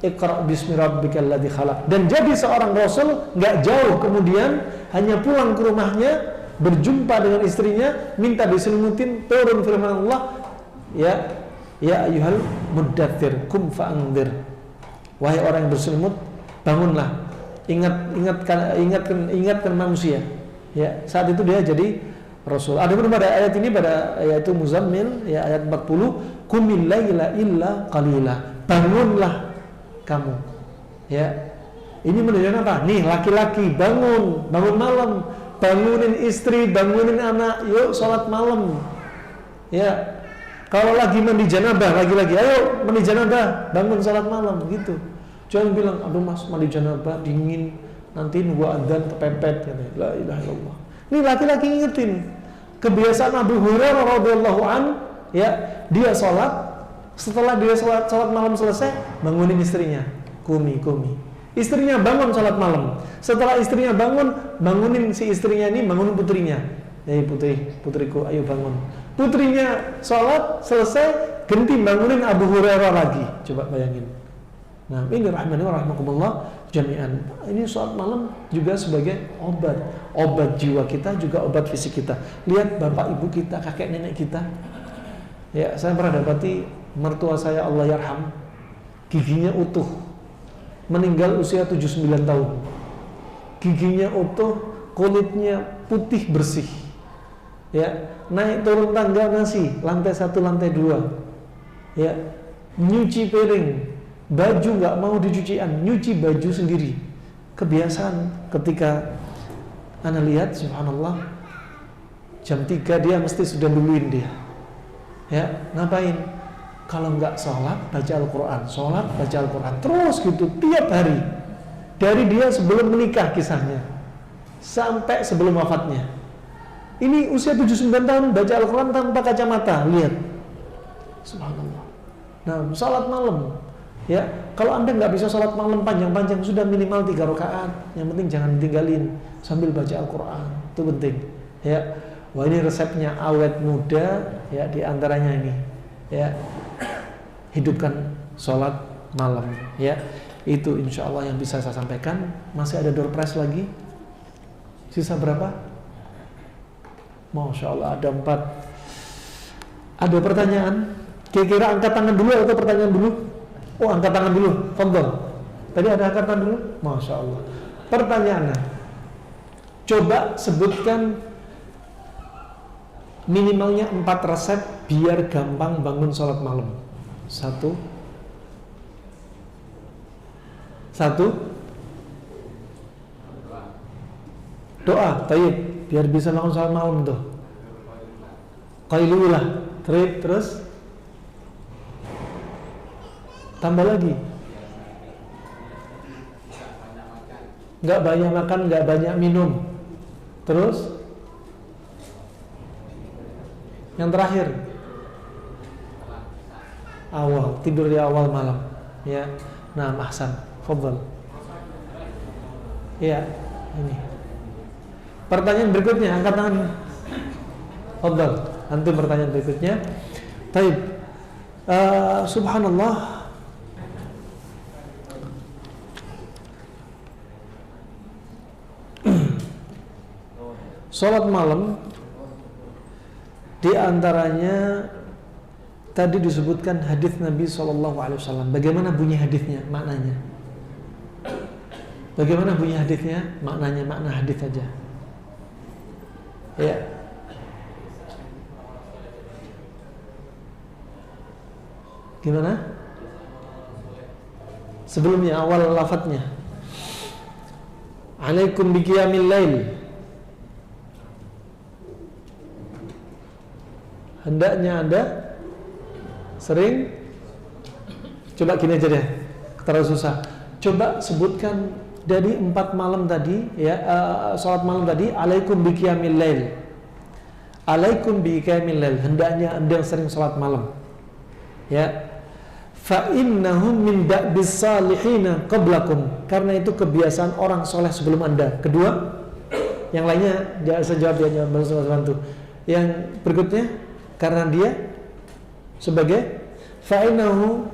Iqra bismi rabbikal ladzi khalaq. Dan jadi seorang rasul enggak jauh kemudian hanya pulang ke rumahnya, berjumpa dengan istrinya, minta diselimutin, turun firman Allah, ya ayyuhal muddatsir kum fa'andzir. Wahai orang yang berselimut, bangunlah. Ingatkan manusia. Ya, saat itu dia jadi rasul. Ada pada ayat ini, pada yaitu Muzammil, ya, ayat 40, qumil laila illa qalila. Bangunlah kamu, ya. Ini menunjukkan apa? Nih, laki-laki bangun malam, bangunin istri, bangunin anak, yuk sholat malam, ya. Kalau lagi mandi janabah, lagi-lagi, ayo mandi janabah, bangun sholat malam, gitu. Jangan bilang, aduh mas, mandi janabah dingin, nanti nunggu adzan kepepet, gitu. La ilaha illallah. Ini laki-laki ngingetin kebiasaan Abu Hurairah radhiyallahu an, ya, dia sholat. Setelah dia sholat malam selesai, bangunin istrinya, kumi. Istrinya bangun sholat malam. Setelah istrinya bangunin si istrinya ini, bangunin putrinya. Putriku, ayo bangun. Putrinya sholat selesai, ganti bangunin Abu Hurairah lagi. Coba bayangin. Nah, ini rahimakumullah jami'an. Ini sholat malam juga sebagai obat jiwa kita, juga obat fisik kita. Lihat bapak ibu kita, kakek nenek kita. Ya, saya pernah dapati mertua saya, Allah yarham, giginya utuh, meninggal usia 79 tahun. Giginya utuh, kulitnya putih bersih, ya, naik turun tangga nasi, lantai 1, lantai 2, ya, nyuci piring, baju nggak mau dicucian, nyuci baju sendiri. Kebiasaan. Ketika Anda lihat, subhanallah, jam 3 dia mesti sudah duluin dia, ya, ngapain? Kalau nggak sholat, baca Al-Quran, sholat, baca Al-Quran, terus gitu, tiap hari. Dari dia sebelum menikah kisahnya, sampai sebelum wafatnya. Ini usia 79 tahun, baca Al-Quran tanpa kacamata, lihat. Subhanallah. Nah, sholat malam, ya, kalau Anda nggak bisa sholat malam panjang-panjang, sudah minimal 3 rakaat, yang penting jangan tinggalin, sambil baca Al-Quran, itu penting. Ya, wah, ini resepnya awet muda, ya, diantaranya ini, ya, hidupkan sholat malam, ya. Itu insya Allah yang bisa saya sampaikan. Masih ada door prize lagi. Sisa berapa? Masya Allah ada 4. Ada pertanyaan? Kira-kira angkat tangan dulu atau pertanyaan dulu? Oh, angkat tangan dulu. Fadhol. Tadi ada angkat tangan dulu? Masya Allah. Pertanyaannya, coba sebutkan minimalnya 4 resep biar gampang bangun sholat malam. Satu. Doa, tayyib, biar bisa bangun sholat malam tuh. Qailulah, terus tambah lagi. Nggak banyak makan, nggak banyak minum. Terus yang terakhir, tidur di awal malam. Ya, nah, ahsan, fadhal. Ya, ini. Pertanyaan berikutnya, angkat tangan. Fadhal, antum pertanyaan berikutnya. Taib. Subhanallah. Salat malam di antaranya tadi disebutkan hadis Nabi SAW. Bagaimana bunyi hadisnya? Maknanya. Bagaimana bunyi hadisnya? Maknanya, makna hadis saja. Ya. Gimana? Sebelumnya awal lafadznya. Alaikum biqiyamil lail. Hendaknya Anda sering, coba gini aja deh, terlalu susah. Coba sebutkan dari 4 malam tadi, ya, salat malam tadi. Alaikum biqiyamil lail. Alaikum biqiyamil lail. Hendaknya Anda sering salat malam. Ya. Fa innahum min da'bis salihina qablakum. Karena itu kebiasaan orang soleh sebelum Anda. Kedua, yang lainnya saya jawab ya, bantu. Yang berikutnya, karena dia sebagai fa'inahu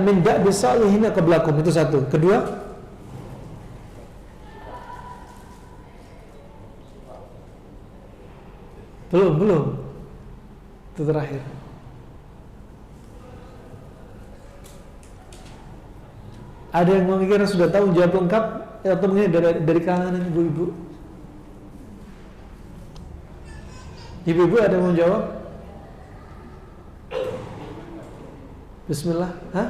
min da'bis salihina qablakum. Itu satu. Kedua, belum. Itu terakhir. Ada yang mengira sudah tahu jawab lengkap atau mungkin dari kalangan ibu-ibu? Ibu-ibu ada yang mau jawab? Bismillah. Hah?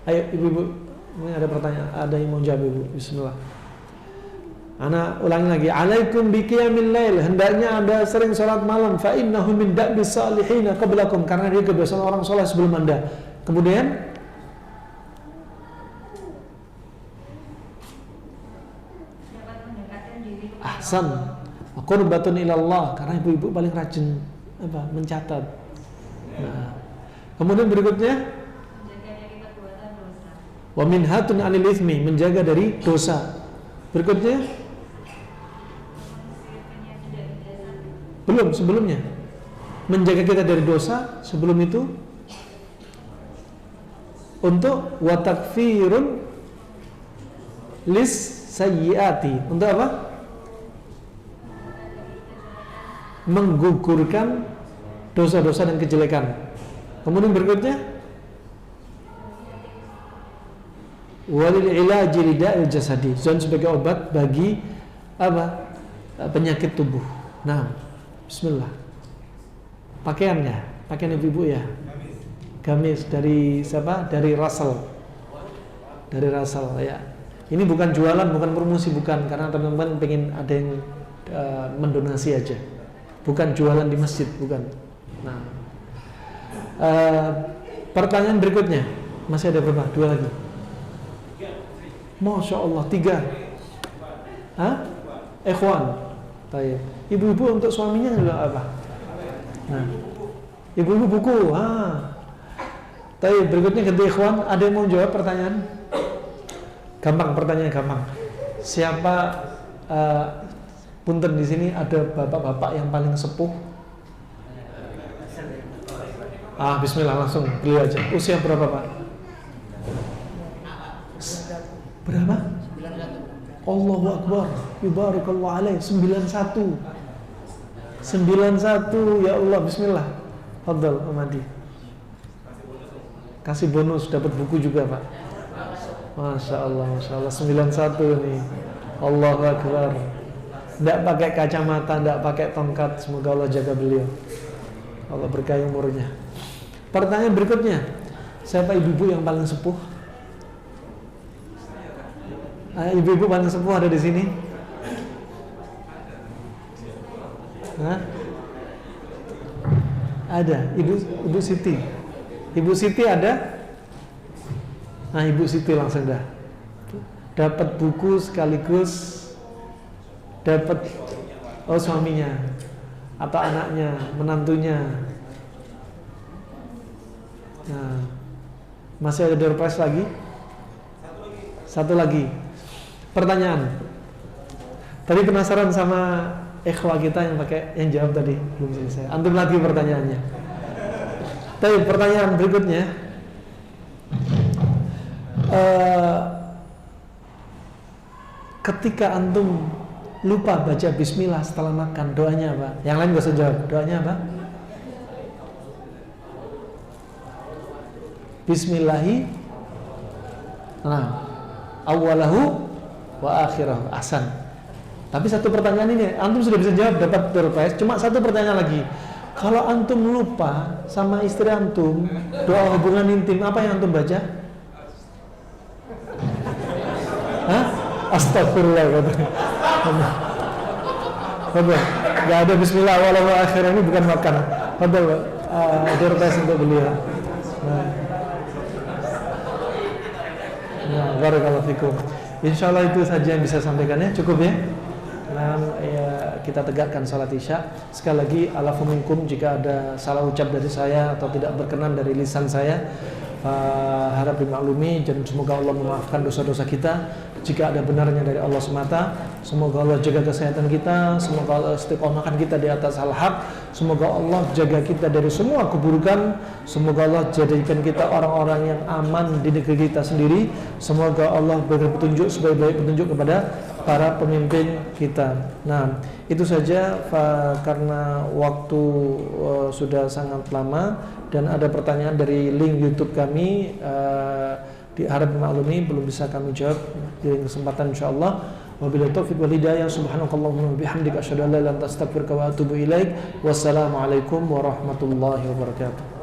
Ayo ibu-ibu, ini ada pertanyaan, ada yang mau jawab ibu? Bismillah. Ana ulangi lagi. Alaikum biqiyamil lail. Hendaknya Anda sering salat malam. Fa innahu min da'bis salihin qablakum. Karena dia kebiasaan orang soleh sebelum Anda. Kemudian ahsan, qurbatun ilallah. Karena ibu-ibu paling rajin mencatat. Nah, kemudian berikutnya, menjaga dari perbuatan dosa. Wa minhatun anil itsmi, menjaga dari dosa. Berikutnya, belum, sebelumnya menjaga kita dari dosa. Sebelum itu untuk wa takfirun lis sayyiati. Untuk apa? Menggugurkan dosa-dosa dan kejelekan. Kemudian berikutnya, walil ilaji lida'il jasadi, dan sebagai obat bagi apa? Penyakit tubuh. Nah, bismillah. Pakaiannya, pakaian ibu-ibu ya. Gamis dari siapa? Dari Russell. Dari Russell ya. Ini bukan jualan, bukan promosi, bukan, karena teman-teman pengen ada yang mendonasi aja. Bukan jualan di masjid, bukan. Nah, pertanyaan berikutnya, masih ada berapa? 2 lagi. Masya Allah, 3. Hah? Ikhwan. Baik. Ibu-ibu untuk suaminya juga apa? Nah, ibu-ibu buku. Baik. Berikutnya ganti ikhwan. Ada yang mau jawab pertanyaan? Gampang, pertanyaan gampang. Siapa? Punten di sini ada bapak-bapak yang paling sepuh. Bismillah, langsung beliau aja. Usia berapa Pak? Berapa? 91. Allahu Akbar. Yubarakallahu alaih. 91. 91, ya Allah, bismillah. Fadhal, Amadi. Kasih bonus, dapat buku juga, Pak. Masya Allah, 91 nih. Allahu Akbar. Tidak pakai kacamata, tidak pakai tongkat. Semoga Allah jaga beliau. Allah berkahi umurnya. Pertanyaan berikutnya, siapa ibu-ibu yang paling sepuh? Ibu-ibu paling sepuh ada di sini? Hah? Ada, Ibu Siti. Ibu Siti ada? Nah, Ibu Siti langsung dah. Dapat buku sekaligus dapat suaminya atau anaknya, menantunya. Nah, masih ada door prize lagi? Satu lagi. Pertanyaan. Tadi penasaran sama ikhwah kita yang jawab tadi belum selesai. Antum lagi pertanyaannya. Tapi pertanyaan berikutnya, ketika antum lupa baca bismillah setelah makan, doanya apa? Yang lain gak usah jawab. Doanya apa? Bismillahi, awalahu wa akhirahu. Ahsan. Tapi satu pertanyaan ini, antum sudah bisa jawab, dapat door prize. Cuma satu pertanyaan lagi. Kalau antum lupa sama istri antum doa hubungan intim, apa yang antum baca? Hah? Astagfirullah. Betul. Gak ada bismillah walau akhir, ini bukan makan. Betul. Door prize untuk beliau. Nah, barakallahu fikum. Insyaallah itu saja yang bisa sampaikan ya, cukup ya. Nah, ya, kita tegakkan salat Isya. Sekali lagi, alafu minkum, jika ada salah ucap dari saya atau tidak berkenan dari lisan saya, harap dimaklumi dan semoga Allah memaafkan dosa-dosa kita. Jika ada benarnya dari Allah semata, semoga Allah jaga kesehatan kita, semoga Allah istiqomahkan kita di atas al-haq, semoga Allah jaga kita dari semua keburukan, semoga Allah jadikan kita orang-orang yang aman di negeri kita sendiri, semoga Allah beri petunjuk sebaik-baik petunjuk kepada para pemimpin kita. Nah, itu saja karena waktu sudah sangat lama dan ada pertanyaan dari link YouTube kami, diharap maklumi belum bisa kami jawab di kesempatan insyaallah. Wabillahi taufiq wal hidayah. Subhanakallahumma wa bihamdika asyhadu an la ilaha illa anta astaghfiruka wa atubu ilaik. Wassalamualaikum warahmatullahi wabarakatuh.